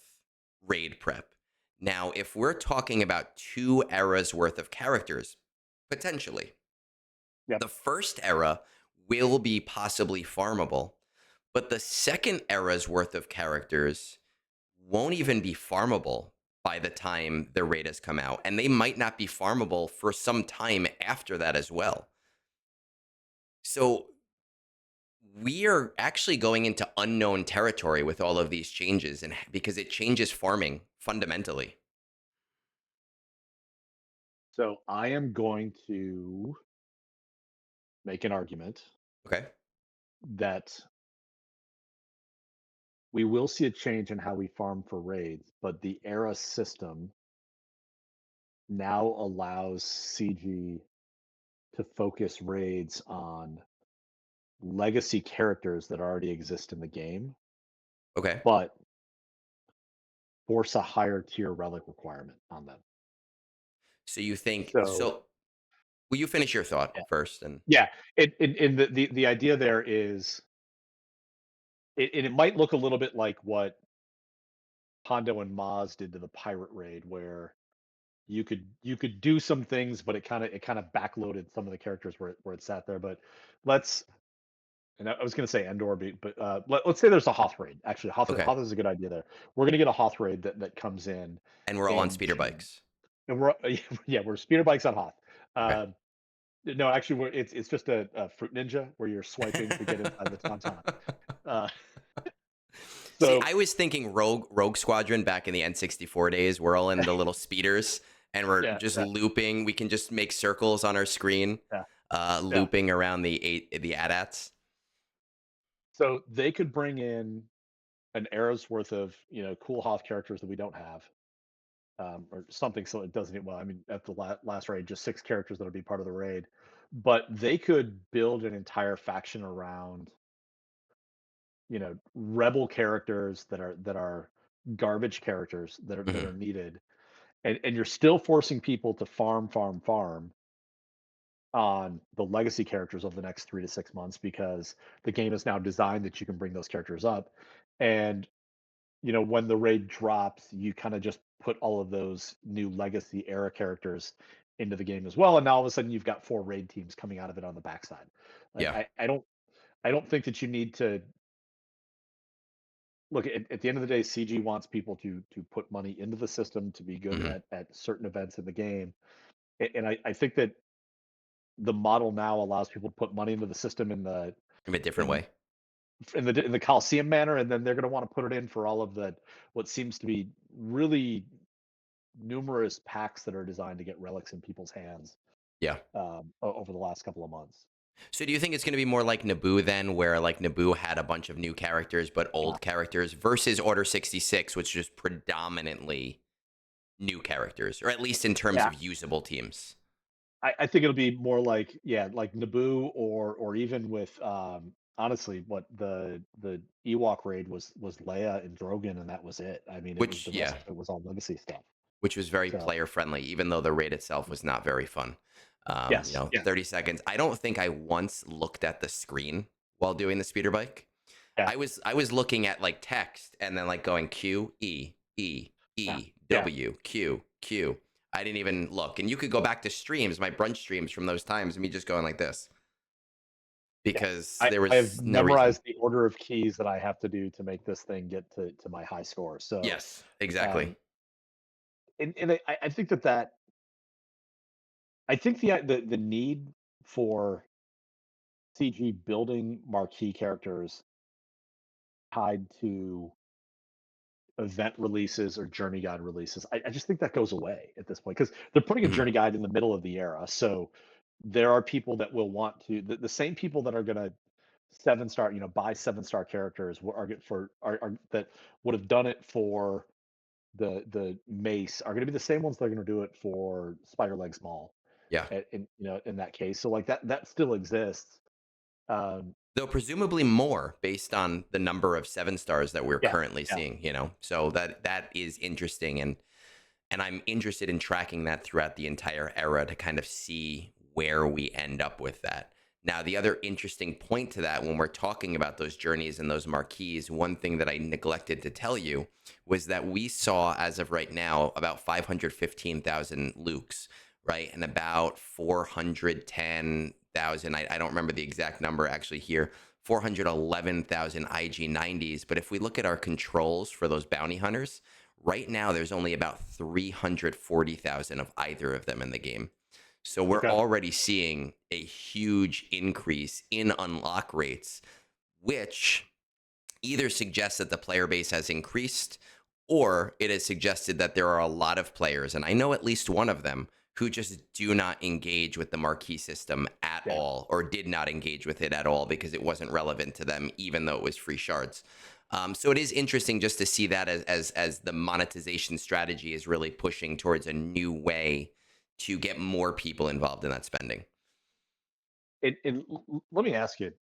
raid prep? Now, if we're talking about 2 eras worth of characters, potentially, Yep. the first era will be possibly farmable, but the second era's worth of characters won't even be farmable by the time the raid has come out. And they might not be farmable for some time after that as well. So we are actually going into unknown territory with all of these changes and because it changes farming fundamentally. So I am going to make an argument Okay. that we will see a change in how we farm for raids, but the era system now allows CG to focus raids on legacy characters that already exist in the game, Okay. but force a higher tier relic requirement on them. So you think So so will you finish your thought yeah, first and yeah. The idea there is, it might look a little bit like what Hondo and Maz did to the pirate raid, where you could do some things, but it kind of backloaded some of the characters where it sat there. But let's and I was going to say Endor, but let's say there's a Hoth raid. Actually, okay. Hoth is a good idea there. We're going to get a Hoth raid that comes in, And we're all on and speeder bikes. and we're yeah, we're speeder bikes on Hoth. Okay. No, actually, it's just a fruit ninja where you're swiping to get inside the tauntaun. Uh, See, so I was thinking Rogue Squadron back in the N64 days. We're all in the little speeders and we're yeah, just yeah, looping. We can just make circles on our screen, yeah, yeah. looping around the AT-ATs. So they could bring in an era's worth of cool Hoth characters that we don't have, or something, so it doesn't. Well, I mean, at the last raid, just 6 characters that'll be part of the raid. but they could build an entire faction around, rebel characters that are garbage characters that Hmm. are needed, and you're still forcing people to farm, farm, farm on the legacy characters over the next 3 to 6 months because the game is now designed that you can bring those characters up. And when the raid drops, you kind of just put all of those new legacy era characters into the game as well. And now all of a sudden you've got 4 raid teams coming out of it on the backside. Like Yeah. I don't think that you need to look at the end of the day. CG wants people to put money into the system to be good Hmm. at certain events in the game. And I think that the model now allows people to put money into the system In a different in way. in the Coliseum manner, and then they're going to want to put it in for all of the what seems to be really numerous packs that are designed to get relics in people's hands Yeah. over the last couple of months. So do you think it's going to be more like Naboo then, where like Naboo had a bunch of new characters but Yeah, old characters versus Order 66, which is predominantly new characters, or at least in terms yeah. of usable teams? I think it'll be more like like Naboo or even with honestly what the Ewok raid was Leia and Drogon, and that was it. I mean, it was Which, the yeah, rest of it was all legacy stuff. which was very So player friendly, even though the raid itself was not very fun. yes, yes, 30 seconds. I don't think I once looked at the screen while doing the speeder bike. yeah, I was looking at like text and then like going Q E E yeah, E yeah, W Q Q. I didn't even look. And you could go back to streams, my brunch streams from those times, and me just going like this yeah. because I there I have was no reason. memorized the order of keys that I have to do to make this thing get to my high score. So Yes, exactly. um, and I think that I think the need for CG building marquee characters tied to event releases or journey guide releases, I just think that goes away at this point because they're putting a Mhm. journey guide in the middle of the era. So there are people that will want to the same people that are going to 7-star, buy 7-star characters are get for are that would have done it for the mace are going to be the same ones that are going to do it for Spider Legs Mall. Yeah. In that case, so like that still exists. Um, Though presumably more based on the number of 7 stars that we're yeah, currently yeah. seeing. So that is interesting, and I'm interested in tracking that throughout the entire era to kind of see where we end up with that. Now, the other interesting point to that when we're talking about those journeys and those marquees, one thing that I neglected to tell you was that we saw, as of right now, about 515,000 Lukes, right? And about 410,000, I don't remember the exact number actually here, 411,000 IG90s. But if we look at our controls for those bounty hunters, right now, there's only about 340,000 of either of them in the game. So we're Okay. already seeing a huge increase in unlock rates, which either suggests that the player base has increased or it has suggested that there are a lot of players, and I know at least one of them, who just do not engage with the marquee system at Yeah. all or did not engage with it at all because it wasn't relevant to them, even though it was free shards. So it is interesting just to see that as the monetization strategy is really pushing towards a new way to get more people involved in that spending. Let me ask you,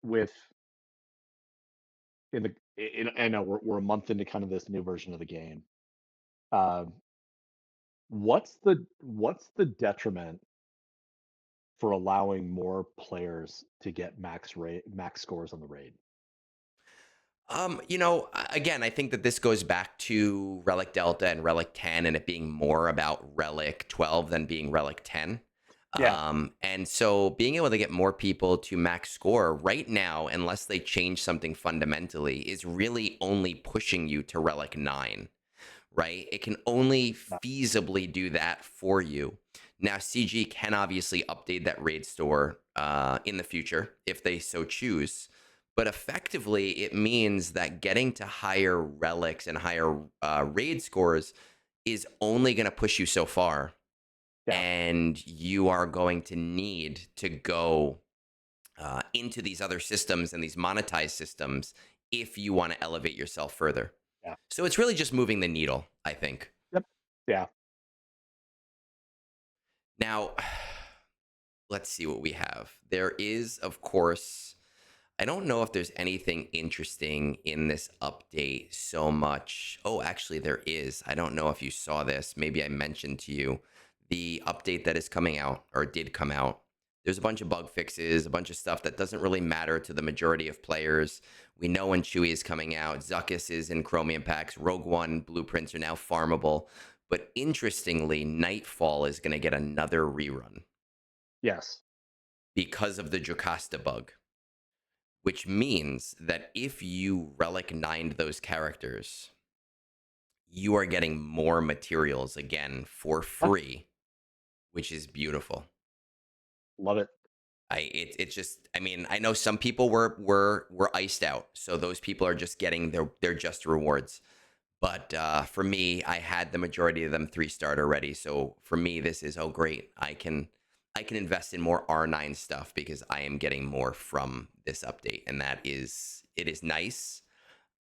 with in the I know we're a month into kind of this new version of the game. Um, what's the detriment for allowing more players to get max scores on the raid? Again, I think that this goes back to Relic Delta and Relic 10 and it being more about Relic 12 than being Relic 10. Yeah, And so being able to get more people to max score right now, unless they change something fundamentally, is really only pushing you to Relic 9, right? It can only yeah, feasibly do that for you. Now, CG can obviously update that raid store in the future if they so choose. But effectively, it means that getting to higher relics and higher raid scores is only going to push you so far. yeah. And you are going to need to go into these other systems and these monetized systems if you want to elevate yourself further. Yeah. So it's really just moving the needle, I think. Yep. Yeah. Now, let's see what we have. There is, of course, I don't know if there's anything interesting in this update so much. Oh, actually, there is. I don't know if you saw this. Maybe I mentioned to you the update that is coming out or did come out. There's a bunch of bug fixes, a bunch of stuff that doesn't really matter to the majority of players. We know when Chewie is coming out. Zuckuss is in Chromium packs. Rogue One blueprints are now farmable. But interestingly, Nightfall is going to get another rerun Yes. because of the Jocasta bug, which means that if you relic nined those characters, you are getting more materials again for Huh? free, which is beautiful. Love it. It's just, I mean, I know some people were iced out, so those people are just getting their just rewards. But for me, I had the majority of them 3-starred already. So for me, this is, oh great, I can invest in more R9 stuff because I am getting more from this update, and that is, it is nice.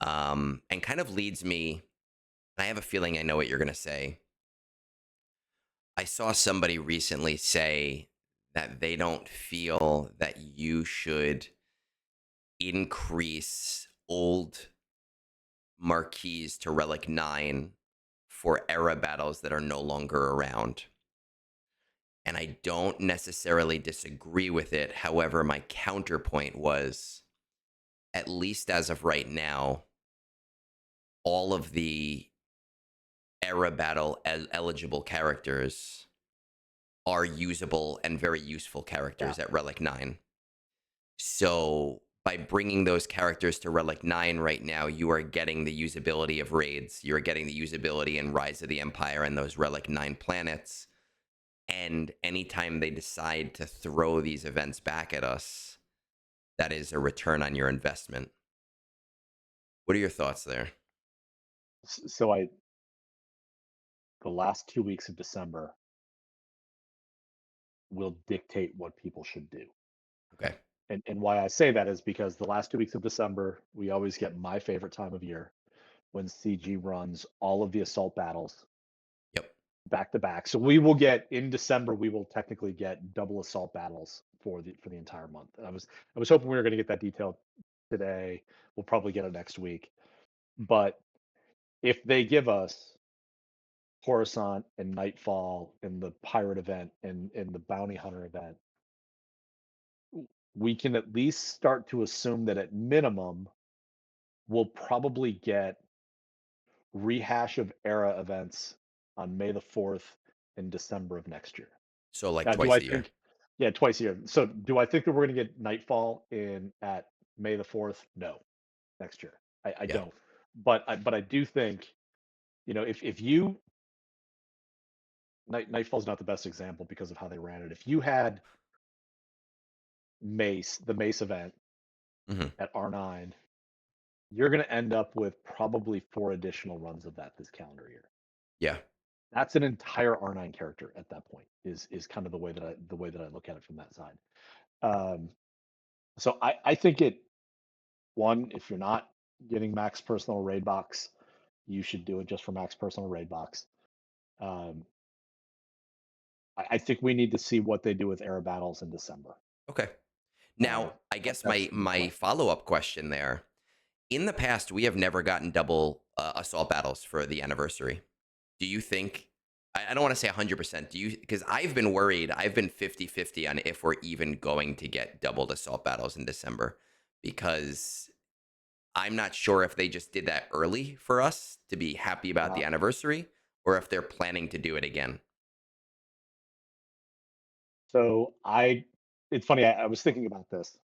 And kind of leads me. I have a feeling I know what you're gonna say. I saw somebody recently say that they don't feel that you should increase old marquees to Relic 9 for era battles that are no longer around. And I don't necessarily disagree with it. However, my counterpoint was, at least as of right now, all of the era battle eligible characters are usable and very useful Yeah. characters at Relic 9. So by bringing those characters to Relic 9 right now, you are getting the usability of raids. You're getting the usability in Rise of the Empire and those Relic 9 planets. And anytime they decide to throw these events back at us, that is a return on your investment. What are your thoughts there? So the last 2 weeks of December will dictate what people should do. Okay. And why I say that is because the last 2 weeks of December, we always get my favorite time of year when CG runs all of the assault battles Yep. back to back. So we will get in December, we will technically get double assault battles for the entire month. I was hoping we were going to get that detail today. We'll probably get it next week. But if they give us Coruscant and Nightfall and the pirate event and the bounty hunter event, we can at least start to assume that at minimum we'll probably get rehash of era events on May the 4th in December of next year. So like Now, do I twice a year. think yeah, twice a year. So do I think that we're gonna get Nightfall in at May the 4th? No, next year. I Yeah. don't. But I do think, if you Nightfall's not the best example because of how they ran it. If you had the Mace event Hmm. at R9, you're gonna end up with probably 4 additional runs of that this calendar year. Yeah. That's an entire R9 character at that point, is kind of the way that I look at it from that side. Um, so I think if you're not getting max personal raid box, you should do it just for max personal raid box. Um, I think we need to see what they do with era battles in December. Okay. Uh, Now, I guess that's my gonna be my fun. follow up question there. In the past, we have never gotten double assault battles for the anniversary. Do you think? I don't want to say 100%. Do you? Because I've been worried. I've been 50-50 on if we're even going to get doubled assault battles in December, because I'm not sure if they just did that early for us to be happy about Uh, the anniversary, or if they're planning to do it again. so it's funny. I was thinking about this.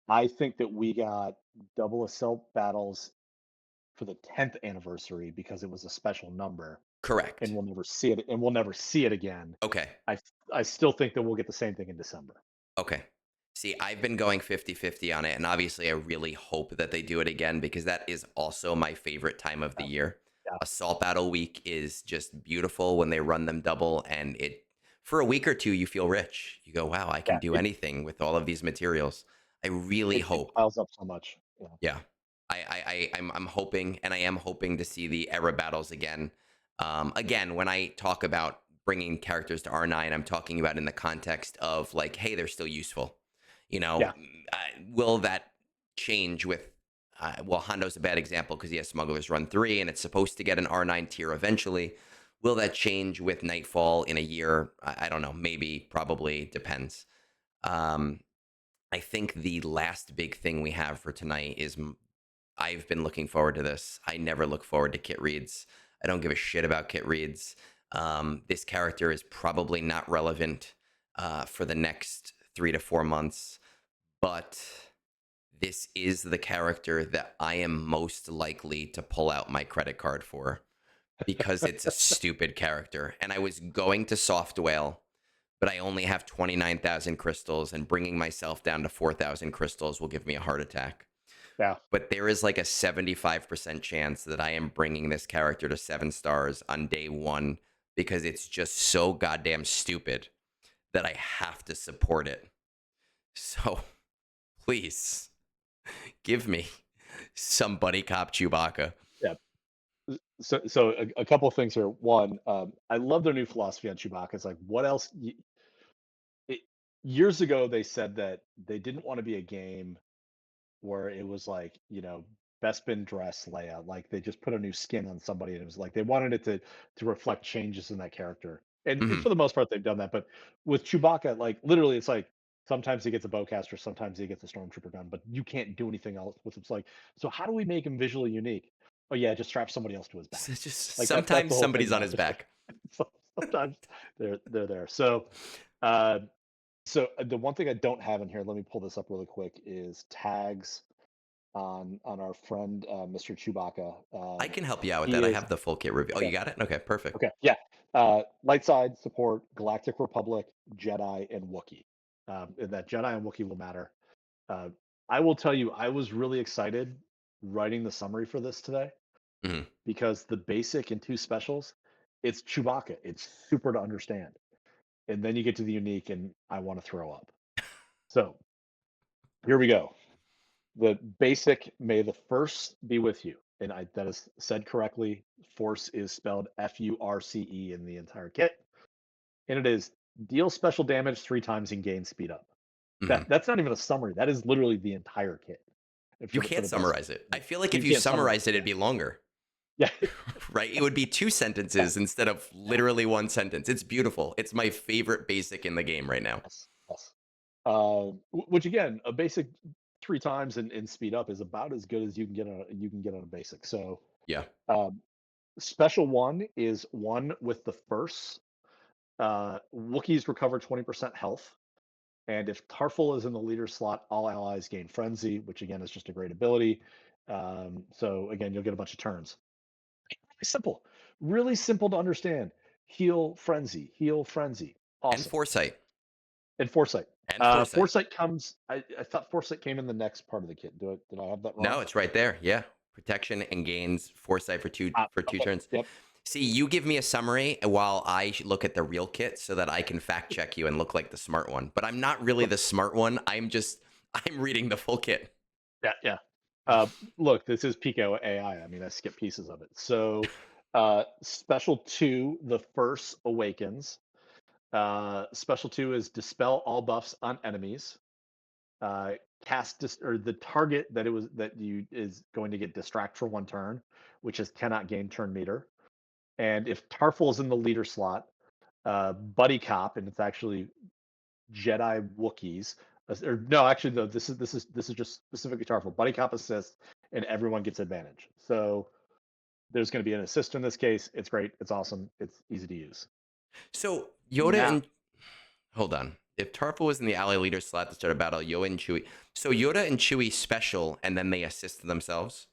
I think that we got double assault battles for the 10th anniversary because it was a special number, and Correct. we'll never see it again. Okay. I I still think that we'll get the same thing in December. Okay. See, I've been going 50-50 on it, and obviously I really hope that they do it again because that is also my favorite time of the Yeah, year. yeah. Assault Battle Week is just beautiful when they run them double, and it for a week or two you feel rich. You go, "Wow, I can Yeah, do anything with all of these materials." I really it hope. piles up so much. Yeah. Yeah. I'm hoping, and I am hoping to see the era battles again. Again, when I talk about bringing characters to R9, I'm talking about in the context of like, hey, they're still useful. Yeah. Will that change with? Well, Hondo's a bad example because he has Smuggler's Run 3, and it's supposed to get an R9 tier eventually. Will that change with Nightfall in a year? I don't know. Maybe, probably, depends. Um, I think the last big thing we have for tonight is I've been looking forward to this. I never look forward to Kit Reeds. I don't give a shit about Kit Reeds. This character is probably not relevant for the next 3 to 4 months, but this is the character that I am most likely to pull out my credit card for because it's a stupid character. And I was going to Soft Whale, but I only have 29,000 crystals, and bringing myself down to 4,000 crystals will give me a heart attack. Yeah. But there is like a 75% chance that I am bringing this character to 7 stars on day one because it's just so goddamn stupid that I have to support it. So please give me somebody Cop Chewbacca. Yeah. So a couple of things here. One, I love their new philosophy on Chewbacca. It's like, what else? It, years ago, they said that they didn't want to be a game where it was like, Bespin dress layout. Like they just put a new skin on somebody, and it was like they wanted it to reflect changes in that character. And Mhm. for the most part, they've done that. But with Chewbacca, like literally, it's like sometimes he gets a bowcaster, sometimes he gets a stormtrooper gun, but you can't do anything else with him. It's like, so how do we make him visually unique? Oh yeah, just strap somebody else to his back. Just Like that's sometimes the whole thing somebody's on now. his Just like back. sometimes they're there. Uh, so the one thing I don't have in here, let me pull this up really quick, is tags on our friend Mr. Chewbacca. I can help you out with He that. I is have the full kit review. Oh, okay. you got it? Okay, perfect. Okay, yeah. Light side support, Galactic Republic, Jedi, and Wookiee. And that Jedi and Wookiee will matter. Uh, I will tell you, I was really excited writing the summary for this today Mhm. because the basic and two specials, it's Chewbacca. It's super to understand, and then you get to the unique, and I want to throw up. So here we go. The basic, may the force be with you. And that is said correctly. Force is spelled Furce in the entire kit. And it is deal special damage 3 times and gain speed up. Mhm. That's not even a summary. That is literally the entire kit. And You for can't the best, summarize it. I feel like you if you can't summarize summarized it. it, it'd be longer, Yeah. right? It would be 2 sentences instead of literally 1 sentence. It's beautiful. It's my favorite basic in the game right now. Yes. Yes. Which again, a basic 3 times and speed up is about as good as you can get on a basic. So Yeah. um, special one is one with the first. Wookiees recover 20% health. And if Tarful is in the leader slot, all allies gain frenzy, which again is just a great ability. So again, you'll get a bunch of turns. Simple, really simple to understand. Heal frenzy. And Awesome. foresight. And foresight. And foresight. Foresight comes. I thought foresight came in the next part of the kit. Did I have that No, wrong? it's right there. Yeah. Protection and gains foresight for two Okay. turns. Yep. See, you give me a summary while I look at the real kit so that I can fact check you and look like the smart one. But I'm not really the smart one. I'm reading the full kit. Yeah. Yeah. Look, this is Pico AI. I mean, I skipped pieces of it. So, special two, the first awakens. Special two is dispel all buffs on enemies. Uh, or the target that you is going to get distract for 1 turn, which is cannot gain turn meter. And if Tarful is in the leader slot, Buddy Cop, and it's actually Jedi Wookiees. Or no, actually, no. This is just specifically Tarful. Buddy Cop assists, and everyone gets advantage. So there's going to be an assist in this case. It's great. It's awesome. It's easy to use. So Yoda Now, and hold on. If Tarful was in the ally leader slot to start a battle, Yoda and Chewie. So Yoda and Chewie special, and then they assist themselves.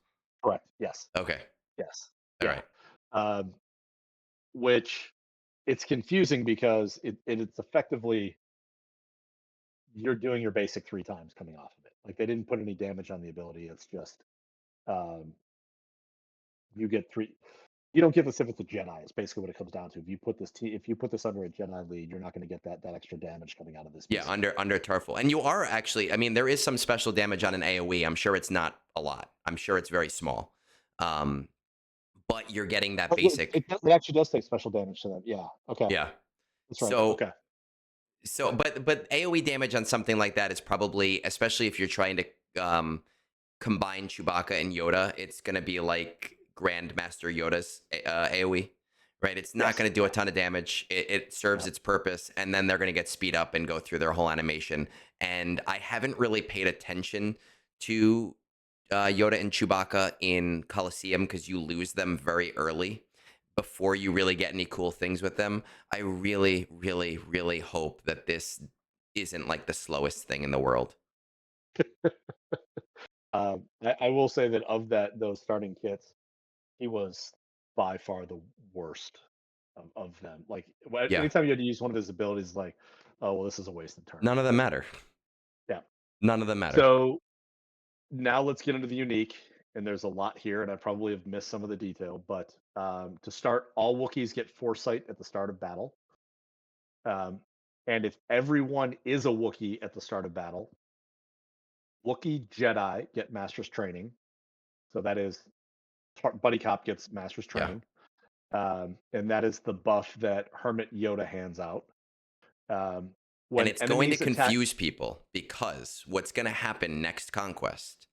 correct. Yes. Okay. Yes. All Yeah. right. Um, which it's confusing because it's effectively you're doing your basic 3 times coming off of it. Like they didn't put any damage on the ability. It's just um, you get three. You don't get this if it's a Jedi. It's basically what it comes down to. If you put this under a Jedi lead, you're not going to get that extra damage coming out of this Yeah, piece of kit. under Tarful. And you are actually, I mean, there is some special damage on an AoE. I'm sure it's not a lot. I'm sure it's very small. Um, but you're getting that Oh, basic. it actually does take special damage to them. Yeah. Okay. Yeah. That's right. So Okay. but AoE damage on something like that is probably, especially if you're trying to combine Chewbacca and Yoda, it's going to be like Grandmaster Yoda's AoE, right? It's not Yes. going to do a Yeah. ton of damage. It serves Yeah. its purpose, and then they're going to get speed up and go through their whole animation. And I haven't really paid attention to Yoda and Chewbacca in Coliseum because you lose them very early before you really get any cool things with them. I really, really, really hope that this isn't like the slowest thing in the world. I will say that of those starting kits, he was by far the worst of them. Like Yeah, anytime you had to use one of his abilities, like, oh well, this is a wasted turn. none of them matter. Yeah. None of them matter. So now let's get into the unique. And there's a lot here, and I probably have missed some of the detail. But to start, all Wookiees get foresight at the start of battle. Um, and if everyone is a Wookiee at the start of battle, Wookiee Jedi get Master's Training. So that is Buddy Cop gets Master's Yeah. Training. And that is the buff that Hermit Yoda hands out. Um, And when it's going to enemies attack, confuse people because what's going to happen next conquest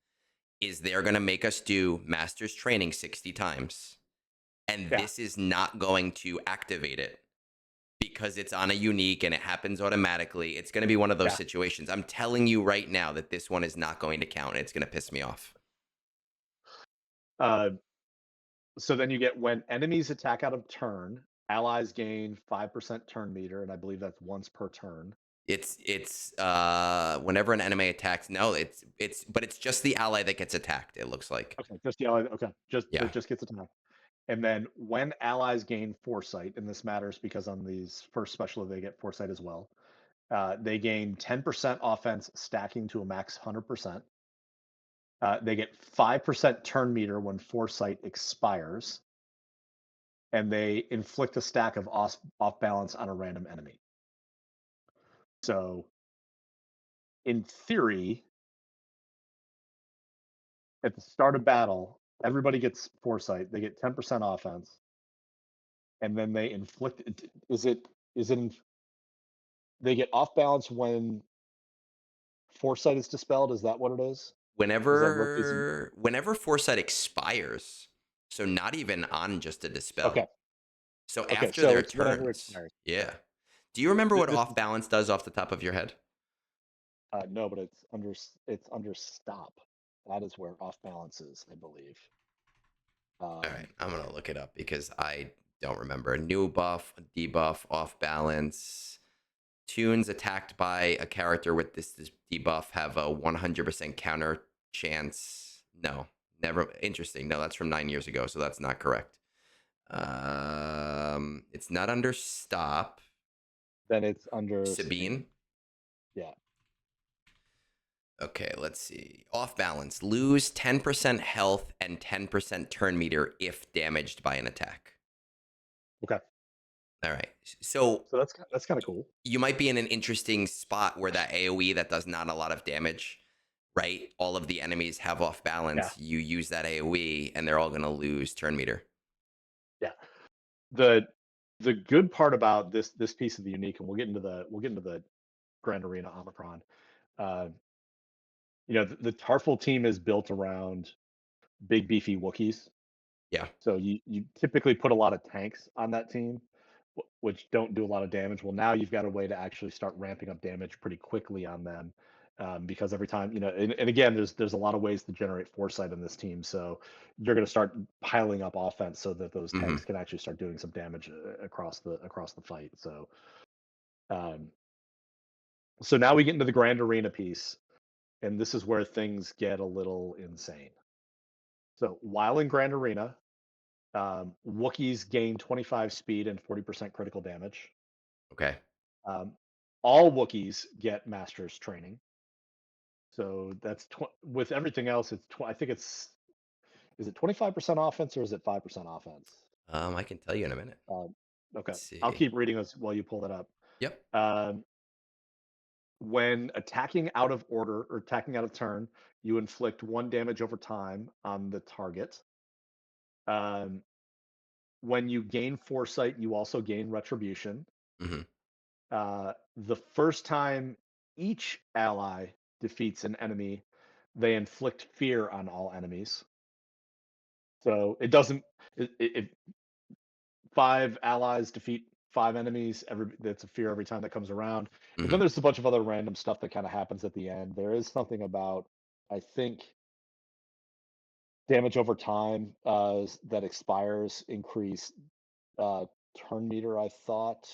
is they're going to make us do master's training 60 times. And yeah, this is not going to activate it because it's on a unique and it happens automatically. It's going to be one of those yeah. situations. I'm telling you right now that this one is not going to count. It's going to piss me off. Uh, so then you get when enemies attack out of turn, allies gain 5% turn meter, and I believe that's once per turn. It's whenever an enemy attacks, no, it's just the ally that gets attacked, it looks like. Okay, just the ally. Okay, just Yeah. it just gets attacked. And then when allies gain foresight, and this matters because on these first special they get foresight as well. They gain 10% offense, stacking to a max 100%. They get 5% turn meter when foresight expires, and they inflict a stack of off balance on a random enemy. So, in theory, at the start of battle, everybody gets foresight. They get 10% offense, and then they inflict. Is it? They get off balance when foresight is dispelled. Is that what it is? Is that what is? Whenever foresight expires, so not even on just a dispel. Okay. So Okay. after So their it's whenever it turns. expires. Yeah. Okay. Do you remember what This off is balance does off the top of your head? no, but it's under stop. That is where off balance is, I believe. All right, Um, I'm gonna look it up because I don't remember. New buff, debuff, off balance. Tunes attacked by a character with this debuff have a 100% counter chance. No, never. Interesting. No, that's from 9 years ago, so that's not correct. It's not under stop. then it's under Sabine. Sabine. Yeah. Okay, let's see. Off balance. Lose 10% health and 10% turn meter if damaged by an attack. Okay. All right. So So that's kind of cool. you might be in an interesting spot where that AoE that does not a lot of damage, right? All of the enemies have off Yeah. balance. You use that AoE and they're all going to lose turn meter. Yeah. The the good part about this piece of the unique, and we'll get into the Grand Arena Omicron. Uh, the Tarful team is built around big beefy Wookiees. Yeah. So you typically put a lot of tanks on that team, which don't do a lot of damage. Well, now you've got a way to actually start ramping up damage pretty quickly on them, because every time and again, there's a lot of ways to generate foresight in this team. So you're going to start piling up offense so that those Hmm. tanks can actually start doing some damage across the fight. Um, so now we get into the Grand Arena piece, and this is where things get a little insane. So while in Grand Arena, Wookiees gain 25 speed and 40% critical damage. Okay. Um, all Wookiees get Master's Training. So that's with everything else. I think is it 25% offense or is it 5% offense? I can tell you in a minute. Um, okay, Let's I'll see. keep reading this while you pull that up. Yep. Um, when attacking out of order or attacking out of turn, you inflict one damage over time on the target. Um, when you gain foresight, you also gain retribution. Hmm. The first time each ally defeats an enemy, they inflict fear on all enemies. So it doesn't. If 5 allies defeat 5 enemies, that's a fear every time that comes around. And then Hmm. there's a bunch of other random stuff that kind of happens at the end. There is something about, I think, damage over time that expires increase uh, turn meter. I thought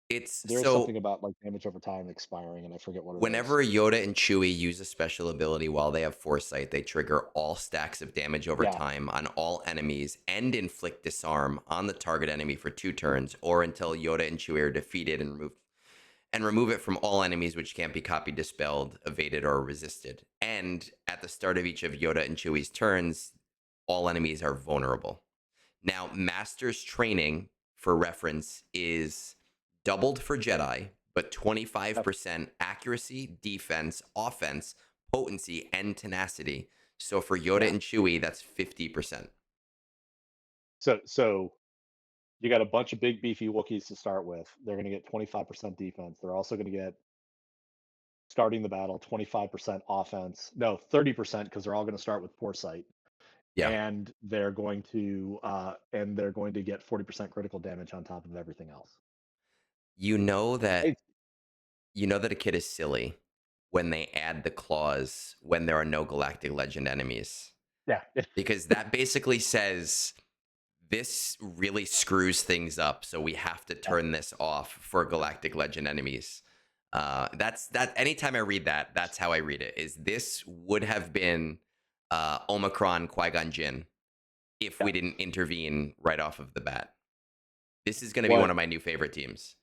It's there is so something about like damage over time expiring, and I forget what it is. whenever Yoda and Chewie use a special ability while they have foresight, they trigger all stacks of damage over Yeah, time on all enemies and inflict disarm on the target enemy for 2 turns, or until Yoda and Chewie are defeated and remove it from all enemies which can't be copied, dispelled, evaded, or resisted. And at the start of each of Yoda and Chewie's turns, all enemies are vulnerable. Now, Master's training, for reference, is doubled for Jedi, but yeah. 25% accuracy, defense, offense, potency, and tenacity. So for Yoda Yeah. and Chewie, that's 50%. So you got a bunch of big beefy Wookiees to start with. They're going to get 25% defense. They're also going to get starting the battle 25% offense. No, 30% because they're all going to start with foresight. Yeah. And they're going to get 40% critical damage on top of everything else. You know that It's, you know that a kid is silly when they add the clause when there are no galactic legend enemies, yeah. because that basically says this really screws things up, so we have to Yeah. turn this off for galactic legend enemies. That's anytime I read that, that's how I read it. Is this would have been Omicron Qui-Gon Jinn if Yeah. we didn't intervene right off of the bat. This is going to be one What of my new favorite teams.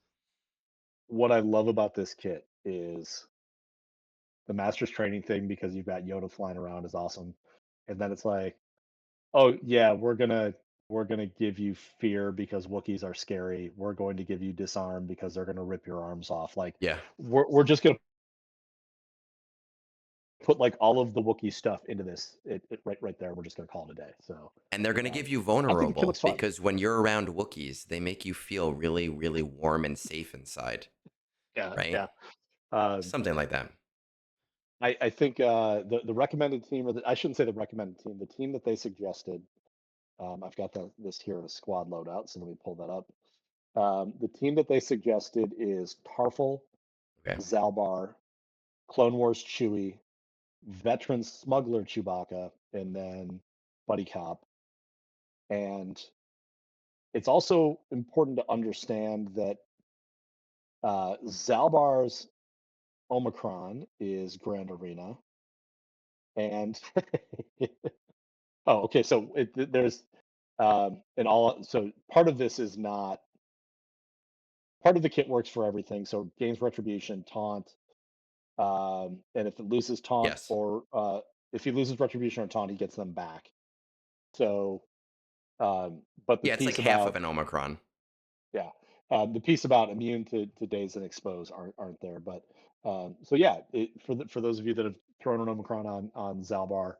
what I love about this kit is the master's training thing because you've got Yoda flying around is awesome. And then it's like, oh yeah, we're gonna give you fear because Wookiees are scary. We're going to give you disarm because they're gonna rip your arms off. Like Yeah, we're just gonna put like all of the Wookiee stuff into this. Right there. We're just gonna call it a day. So and they're going to um, give you I think the kit vulnerable looks fun. because when you're around Wookiees, they make you feel really, really warm and safe inside, Yeah, right? yeah. Um, Something like that. I think the recommended team, I shouldn't say the recommended team, the team that they suggested. I've got this here in a squad loadout, so let me pull that up. The team that they suggested is Tarful, Okay. Zalbar, Clone Wars Chewie, veteran smuggler Chewbacca, and then Buddy Cop. And it's also important to understand that Zalbar's Omicron is Grand Arena, and oh, okay. So there's and all. So part of this is not part of the kit works for everything. So gains retribution, taunt, and if it loses taunt Yes. or if he loses retribution or taunt, he gets them back. So, but the Yeah, it's like piece half of about an Omicron. yeah, the piece about immune to daze and expose aren't there. But so yeah, for those of you that have thrown an Omicron on Zalbar,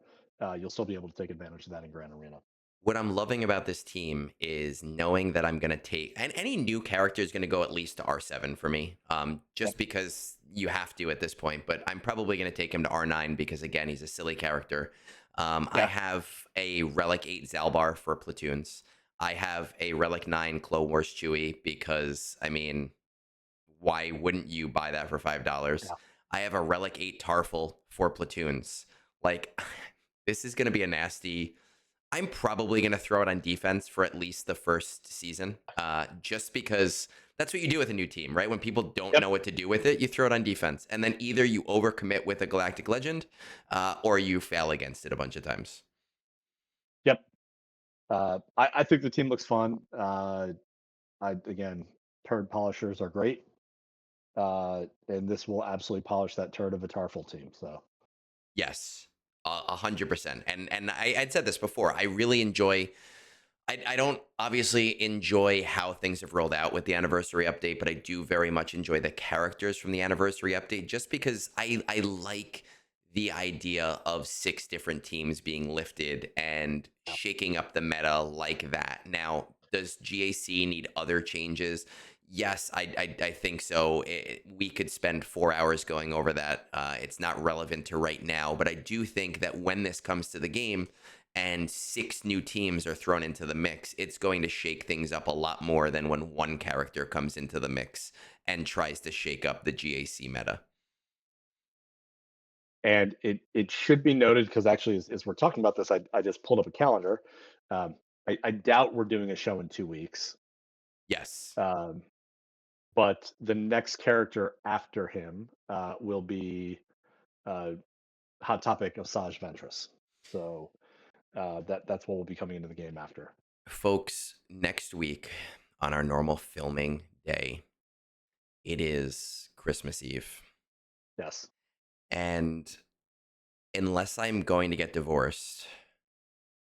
you'll still be able to take advantage of that in Grand Arena. What I'm loving about this team is knowing that I'm going to take, and any new character is going to go at least to R7 for me, Yep. just because you have to at this point. But I'm probably going to take him to R9 because, again, he's a silly character. I Yeah. have a Relic 8 Zalbar for platoons. I have a Relic 9 Clone Wars Chewie because, I mean, why wouldn't you buy that for $5? Yeah. I have a Relic 8 Tarful for platoons. Like, this is going to be a nasty. I'm probably going to throw it on defense for at least the first season, just because that's what you do with a new team, right? When people don't Yep. know what to do with it, you throw it on defense. And then either you overcommit with a Galactic Legend or you fail against it a bunch of times. Yep. I think the team looks fun. I again, turd polishers are great, and this will absolutely polish that turd of a Tarful team. So Yes, 100%. And I'd said this before. I really enjoy. I don't obviously enjoy how things have rolled out with the anniversary update, but I do very much enjoy the characters from the anniversary update just because I like the idea of 6 different teams being lifted and yeah, shaking up the meta like that. Now, does GAC need other changes? Yes, I think so. We could spend 4 hours going over that. It's not relevant to right now, but I do think that when this comes to the game and six new teams are thrown into the mix, it's going to shake things up a lot more than when one character comes into the mix and tries to shake up the GAC meta. And it should be noted because actually, as we're talking about this, I just pulled up a calendar. Um, I doubt we're doing a show in 2 weeks, Yes. um, but the next character after him will be uh, Hot Topic Osage Ventress. So that's what will be coming into the game after. Folks, next week on our normal filming day, it is Christmas Eve. Yes. And unless I'm going to get divorced,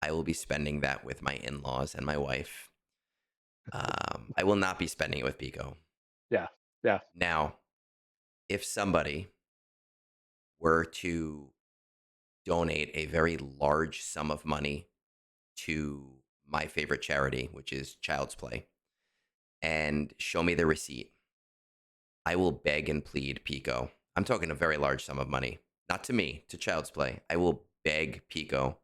I will be spending that with my in laws and my wife. I will not be spending it with Pico. Yeah. Yeah. Now, if somebody were to donate a very large sum of money to my favorite charity, which is Child's Play, and show me the receipt, I will beg and plead Pico. I'm talking a very large sum of money, not to me, to Child's Play. I will beg Pico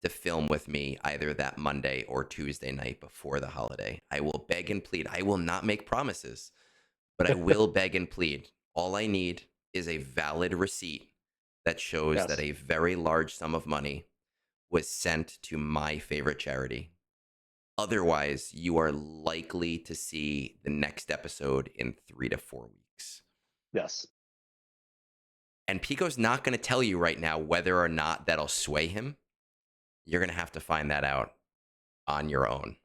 to film with me either that Monday or Tuesday night before the holiday. I will beg and plead. I will not make promises, but I will beg and plead. All I need is a valid receipt that shows that Yes. a very large sum of money was sent to my favorite charity. Otherwise, you are likely to see the next episode in 3 to 4 weeks. Yes. And Pico's not going to tell you right now whether or not that'll sway him. You're going to have to find that out on your own.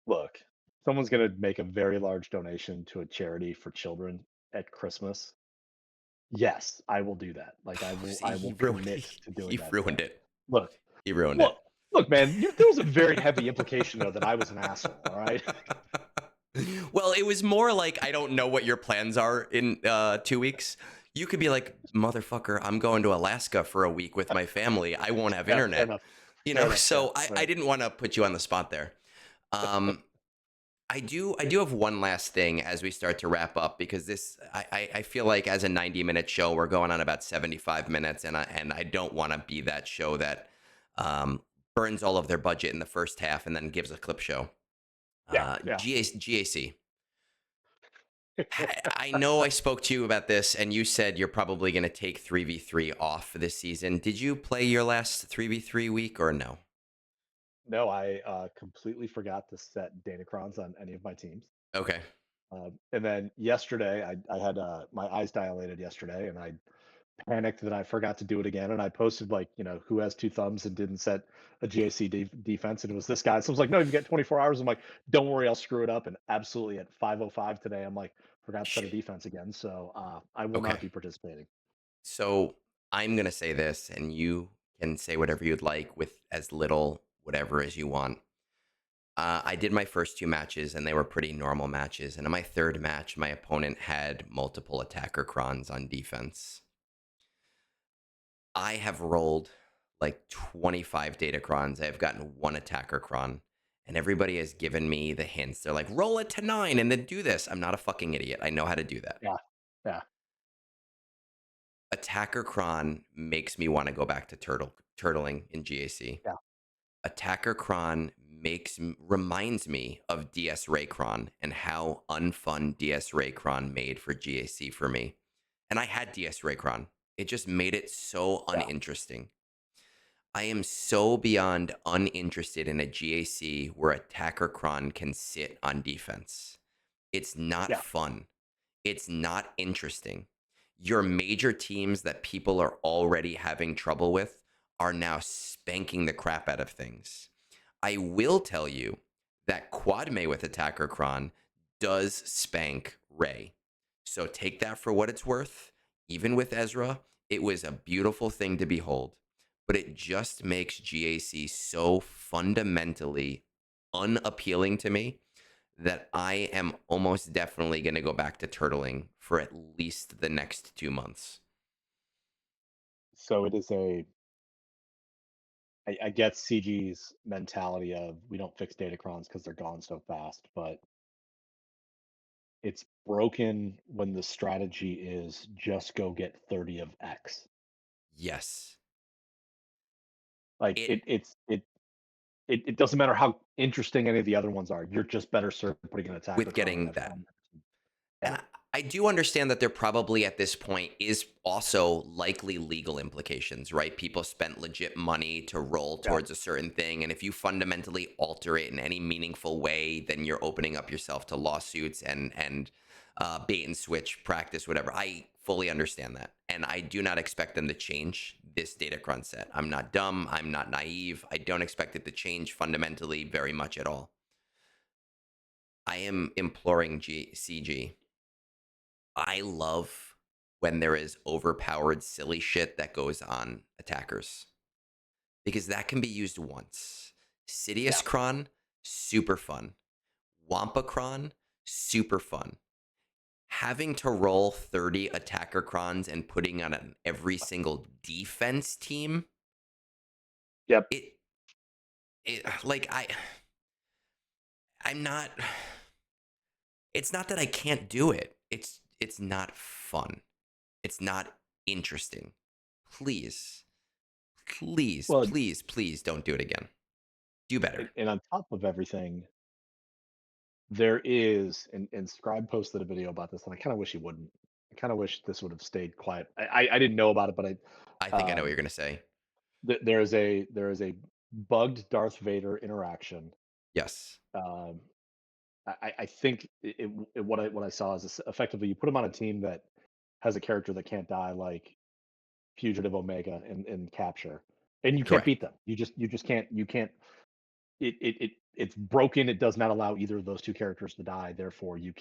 Look, someone's gonna make a very large donation to a charity for children at Christmas. Yes, I will do that. Like, See, I he will ruined commit to doing he that ruined thing. it. Look, He ruined look, it. look, man, there was a very heavy implication though that I was an asshole, all right? Well, it was more like I don't know what your plans are in 2 weeks. You could be like, motherfucker, I'm going to Alaska for a week with my family. I won't have Yeah, fair internet. enough. You Fair know, enough, yeah, so I right. didn't want to put you on the spot there. Um, I do have one last thing as we start to wrap up because I feel like as a 90-minute show we're going on about 75 minutes and I don't want to be that show that um, burns all of their budget in the first half and then gives a clip show. Yeah, yeah. GAC. I know I spoke to you about this and you said you're probably going to take 3v3 off for this season. Did you play your last 3v3 week or no? No, I, completely forgot to set datacrons on any of my teams. Okay. And then yesterday, I had, my eyes dilated yesterday, and I panicked that I forgot to do it again, and I posted like, who has two thumbs and didn't set a GAC defense, and it was this guy. So I was like, no, you get 24 hours. I'm like, don't worry, I'll screw it up. And absolutely at 5:05 today, I'm like, forgot to set a Shit. defense again. So I will not Okay. be participating. So I'm going to say this, and you can say whatever you'd like with as little whatever as you want. I did my first two matches, and they were pretty normal matches. And in my third match, my opponent had multiple attacker crons on defense. I have rolled like 25 datacrons. I have gotten one attacker cron, and everybody has given me the hints. They're like, roll it to 9 and then do this. I'm not a fucking idiot. I know how to do that. Yeah, yeah, Attacker cron makes me want to go back to turtling in GAC. yeah, Attacker cron reminds me of DS Raycron and how unfun DS Raycron made for GAC for me. And I had DS Raycron. It just made it so yeah, uninteresting. I am so beyond uninterested in a GAC where attacker cron can sit on defense. It's not yeah. fun. It's not interesting. Your major teams that people are already having trouble with are now spanking the crap out of things. I will tell you that Quad May with Attacker Kron does spank Ray. So take that for what it's worth. Even with Ezra, it was a beautiful thing to behold. But it just makes GAC so fundamentally unappealing to me that I am almost definitely going to go back to turtling for at least the next 2 months. So it is I get CG's mentality of we don't fix datacrons because they're gone so fast, but It's broken when the strategy is just go get 30 of X. Yes. Like It it doesn't matter how interesting any of the other ones are. You're just better served putting an with attacker on getting every that. on every team. And Yeah. I do understand that there probably at this point is also likely legal implications, right? People spent legit money to roll Yeah. towards a certain thing. And if you fundamentally alter it in any meaningful way, then you're opening up yourself to lawsuits and bait and switch practice, whatever. I fully understand that. And I do not expect them to change this Datacron set. I'm not dumb. I'm not naive. I don't expect it to change fundamentally very much at all. I am imploring CG. I love when there is overpowered, silly shit that goes on attackers because that can be used once. Yeah. Sidious Kron, super fun. Wampa Kron, super fun. Having to roll 30 attacker Krons and putting on every single defense team, Yep. it, it like I'm not. It's not that I can't do it. It's not fun. It's not interesting. Please, please, Well, please, please don't do it again. Do better. and on top of everything, there is and Scribe posted a video about this, and I kind of wish he wouldn't. I kind of wish this would have stayed quiet. I didn't know about it, but I think I know what um, you're gonna say. there is a bugged Darth Vader interaction. Yes. Um, I think what I saw is effectively you put him on a team that has a character that can't die, like Fugitive Omega in Capture, and you can't beat Correct. them. You just can't. It's broken. It does not allow either of those two characters to die. Therefore, you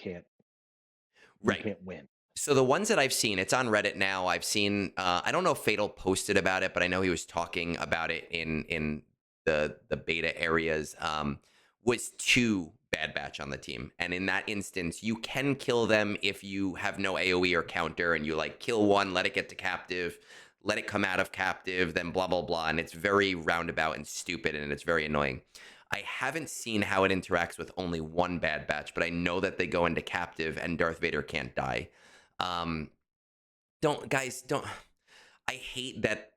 Right. can't win. So the ones that I've seen, it's on Reddit now. I've seen. I don't know if Fatal posted about it, but I know he was talking about it in the beta areas. Was two Bad Batch on the team, and in that instance, you can kill them if you have no AOE or counter, and you like kill one, let it get to captive, let it come out of captive, then blah blah blah, and it's very roundabout and stupid, and it's very annoying. I haven't seen how it interacts with only one Bad Batch, but I know that they go into captive and Darth Vader can't die. Um, don't guys don't. I hate that.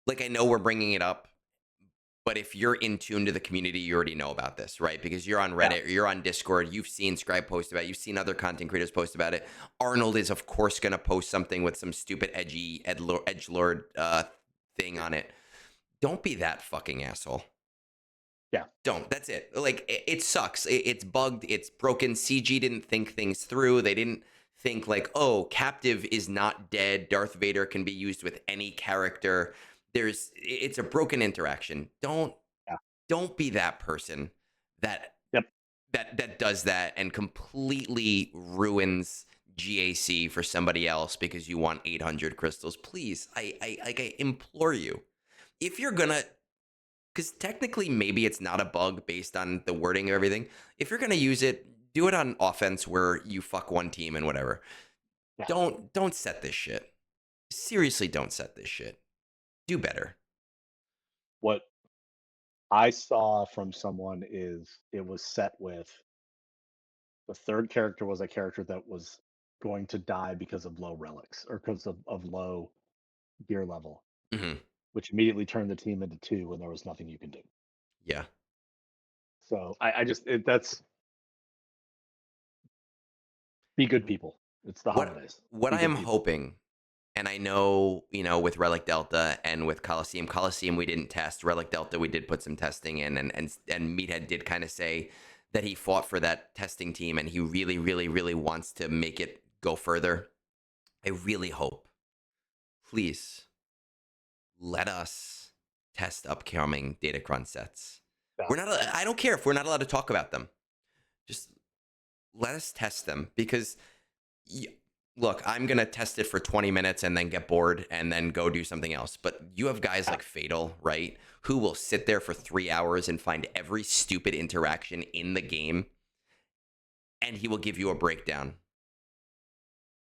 Like I know we're bringing it up, but if you're in tune to the community, you already know about this, right? Because you're on Yeah, Reddit, or you're on Discord, you've seen Scribe post about it, you've seen other content creators post about it. Arnold is of course going to post something with some stupid edgy edge lord thing on it. Don't be that fucking asshole. yeah. Don't. That's it. Like it sucks. It's bugged. It's broken. CG didn't think things through. They didn't think like, oh, captive is not dead. Darth Vader can be used with any character. It's a broken interaction. Yeah. Don't be that person that Yep. that does that and completely ruins GAC for somebody else because you want 800 crystals. Please, I implore you. If you're gonna, because technically maybe it's not a bug based on the wording of everything. If you're gonna use it, do it on offense where you fuck one team and whatever. Yeah. Don't set this shit. Seriously, don't set this shit. Do better. What I saw from someone is it was set with the third character was a character that was going to die because of low relics or because of low gear level, Hmm. which immediately turned the team into two when there was nothing you can do. Yeah. So I just that's be good people. It's the holidays. What Be I am good people. hoping, and I know, with Relic Delta and with Coliseum we didn't test. Relic Delta we did put some testing in, and Meathead did kind of say that he fought for that testing team and he really, really, really wants to make it go further. I really hope, please, let us test upcoming Datacron sets. Yeah. We're not. I don't care if we're not allowed to talk about them. Just let us test them because look, I'm gonna test it for 20 minutes and then get bored and then go do something else. But you have guys Yeah. like Fatal, right, who will sit there for 3 hours and find every stupid interaction in the game, and he will give you a breakdown.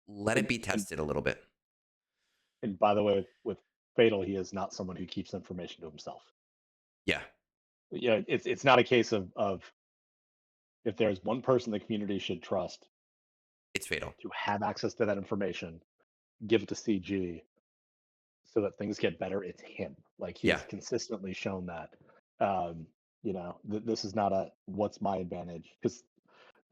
Let it And be and tested a little bit. and by the way, with Fatal, he is not someone who keeps information to himself. Yeah. Yeah, it's not a case of if there's one person the community should trust It's fatal. to have access to that information, give it to CG so that things get better, it's him. Like he Yeah, has consistently shown that. Um, this is not a what's my advantage because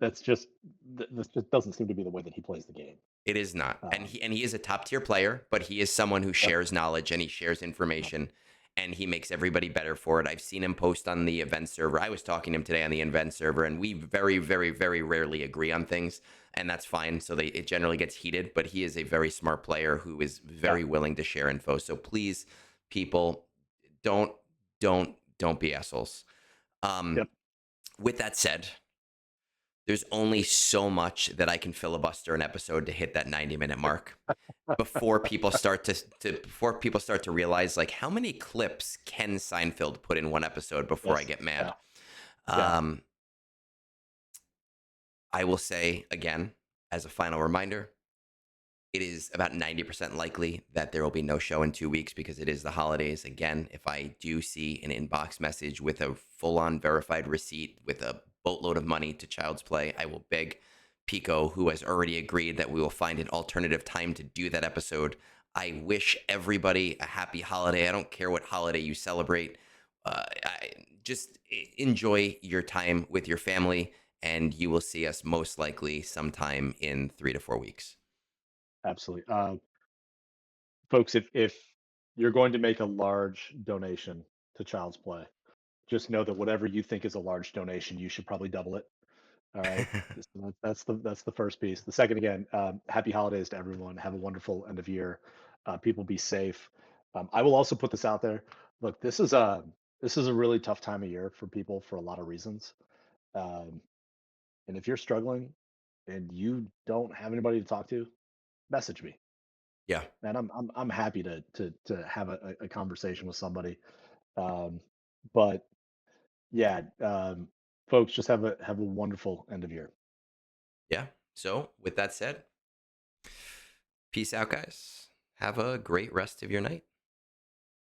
that's just this just doesn't seem to be the way that he plays the game. it is not. And Um, he is a top tier player, but he is someone who yep, shares knowledge and he shares yep, information and he makes everybody better for it. I've seen him post on the event server. I was talking to him today on the event server and we very, very, very rarely agree on things. And that's fine. So it generally gets heated, but he is a very smart player who is yeah, very willing to share info. So please, people, don't, don't be assholes. Um, yep, with that said, there's only so much that I can filibuster an episode to hit that 90-minute mark before people start before people start to realize like how many clips can Seinfeld put in one episode before I yes, get yeah, mad. yeah, Um, I will say again as a final reminder, it is about 90% likely that there will be no show in 2 weeks because it is the holidays. Again, if I do see an inbox message with a full on verified receipt with a boatload of money to Child's Play, I will beg Pico, who has already agreed that we will find an alternative time to do that episode. I wish everybody a happy holiday. I don't care what holiday you celebrate. Just enjoy your time with your family, and you will see us most likely sometime in 3 to 4 weeks. absolutely. Folks, if you're going to make a large donation to Child's Play, just know that whatever you think is a large donation, you should probably double it. All right. That's the first piece. The second, again, happy holidays to everyone. Have a wonderful end of year. People be safe. I will also put this out there. Look, this is a really tough time of year for people for a lot of reasons. Um, and if you're struggling and you don't have anybody to talk to, message me. Yeah. And I'm happy to have a conversation with somebody. Um, but yeah, folks, just have a wonderful end of year. Yeah. So, with that said, peace out, guys. Have a great rest of your night.